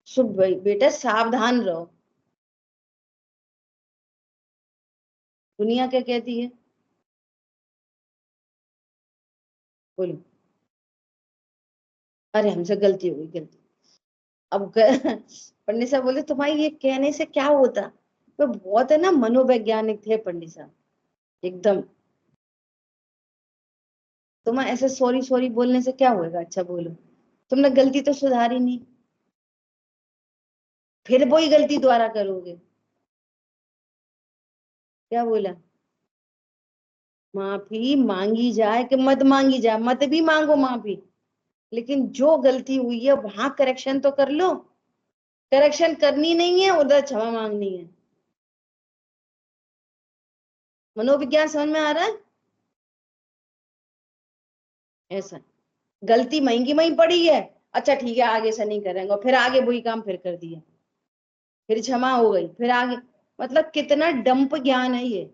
शुभ भाई बेटा, सावधान रहो। दुनिया क्या कहती है? बोलो। अरे हमसे गलती हो गई, गलती। अब पंडित साहब बोले तुम्हारी ये कहने से क्या होता? वो बहुत है ना, मनोवैज्ञानिक थे पंडित साहब एकदम। तुम्हें ऐसे सॉरी सॉरी बोलने से क्या होएगा? अच्छा बोलो, तुमने गलती तो सुधारी नहीं, फिर वही गलती दोबारा करोगे। क्या बोला? माफी मांगी जाए कि मत मांगी जाए, मत भी मांगो माफी, लेकिन जो गलती हुई है वहां करेक्शन तो कर लो। करेक्शन करनी नहीं है, उधर क्षमा मांगनी है। मनोविज्ञान समझ में आ रहा है? ऐसा। गलती महंगी वहीं पड़ी है, अच्छा ठीक है आगे से नहीं करेंगे, फिर आगे वही काम फिर कर दिया, फिर क्षमा हो गई, फिर आगे। मतलब कितना डंप ज्ञान है ये।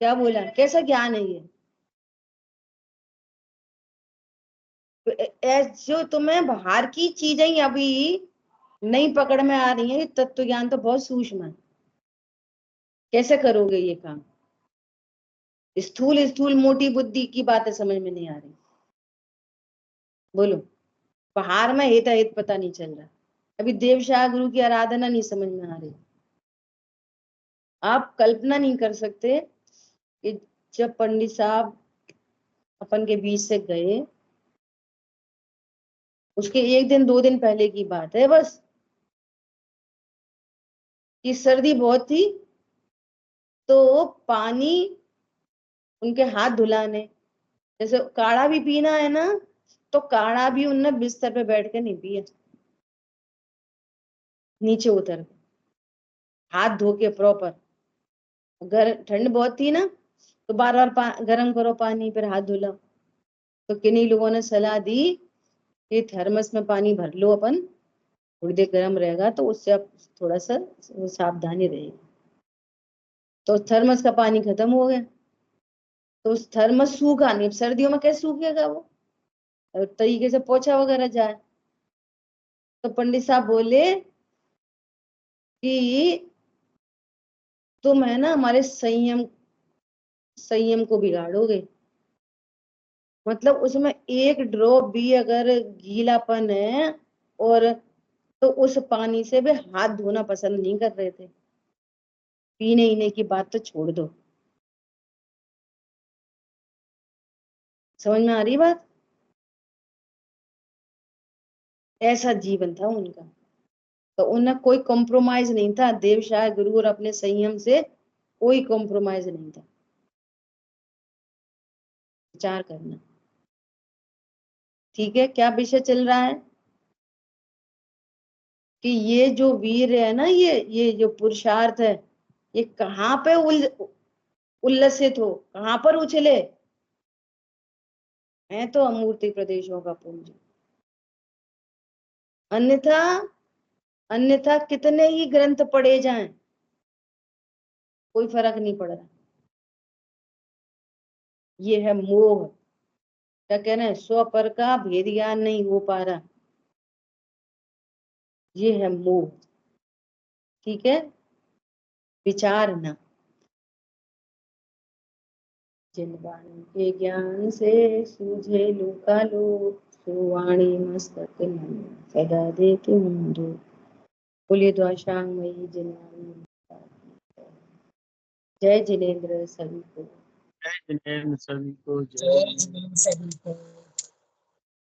क्या बोला? कैसा ज्ञान है ये? जो तुम्हें बाहर की चीजें अभी नई पकड़ में आ रही है, तत्व ज्ञान तो बहुत सूक्ष्म है। कैसे करोगे ये काम? स्थूल स्थूल मोटी बुद्धि की बातें समझ में नहीं आ रही। बोलो। बाहर में हित अहित पता नहीं चल रहा। अभी देवशाह गुरु की आराधना नहीं समझ में आ रही। आप कल्पना नहीं कर सकते कि जब पंडित साहब अपन के बीच से गए, उसके एक दिन दो दिन पहले की बात है बस, कि सर्दी बहुत थी, तो पानी उनके हाथ धुलाने, जैसे काढ़ा भी पीना है ना, तो काढ़ा भी उनने बिस्तर पे बैठ के नहीं पिया, नीचे उतर के, हाथ धो के प्रॉपर। घर ठंड बहुत थी ना, तो बार बार गर्म करो पानी, फिर हाथ धुलो। तो किन्हीं लोगों ने सलाह दी कि थर्मस में पानी भर लो अपन, थोड़ी देर गर्म रहेगा तो उससे आप थोड़ा सा सावधानी रहेगी। तो थर्मस का पानी खत्म हो गया, तो उस थर्मस सूखा नहीं, अब सर्दियों में कैसे सूखेगा वो? और तरीके से पोछा वगैरह जाए। तो पंडित साहब बोले कि तुम है ना हमारे संयम संयम को बिगाड़ोगे। मतलब उसमें एक ड्रॉप भी अगर गीलापन है, और तो उस पानी से भी हाथ धोना पसंद नहीं कर रहे थे। पीने ईने की बात तो छोड़ दो। समझ में आ रही बात? ऐसा जीवन था उनका। तो उन्हें कोई कॉम्प्रोमाइज नहीं था, देवशाह गुरु और अपने संयम से कोई कॉम्प्रोमाइज नहीं था। विचार करना। ठीक है, क्या विषय चल रहा है कि ये जो वीर है ना, ये जो पुरुषार्थ है, ये कहाँ पे उल्लसित हो, कहाँ पर उछले। है तो अमूर्ति प्रदेशों का पुंज। अन्यथा अन्यथा कितने ही ग्रंथ पढ़े जाएं, कोई फर्क नहीं पड़ रहा। ये है मोह। क्या कह रहे हैं, स्व पर का भेद ज्ञान नहीं हो पा रहा, ये है मोह। ठीक है, विचार न। जिन वाणी के ज्ञान से सूझे लूका लो, सुवाणी मस्तक मन सदा देती मुंदो। बोलिए द्वाशांग मई जिनवाणी। जय जिनेन्द्र सभी को। जय जिनेन्द्र सभी को। जय जिनेन्द्र सभी को।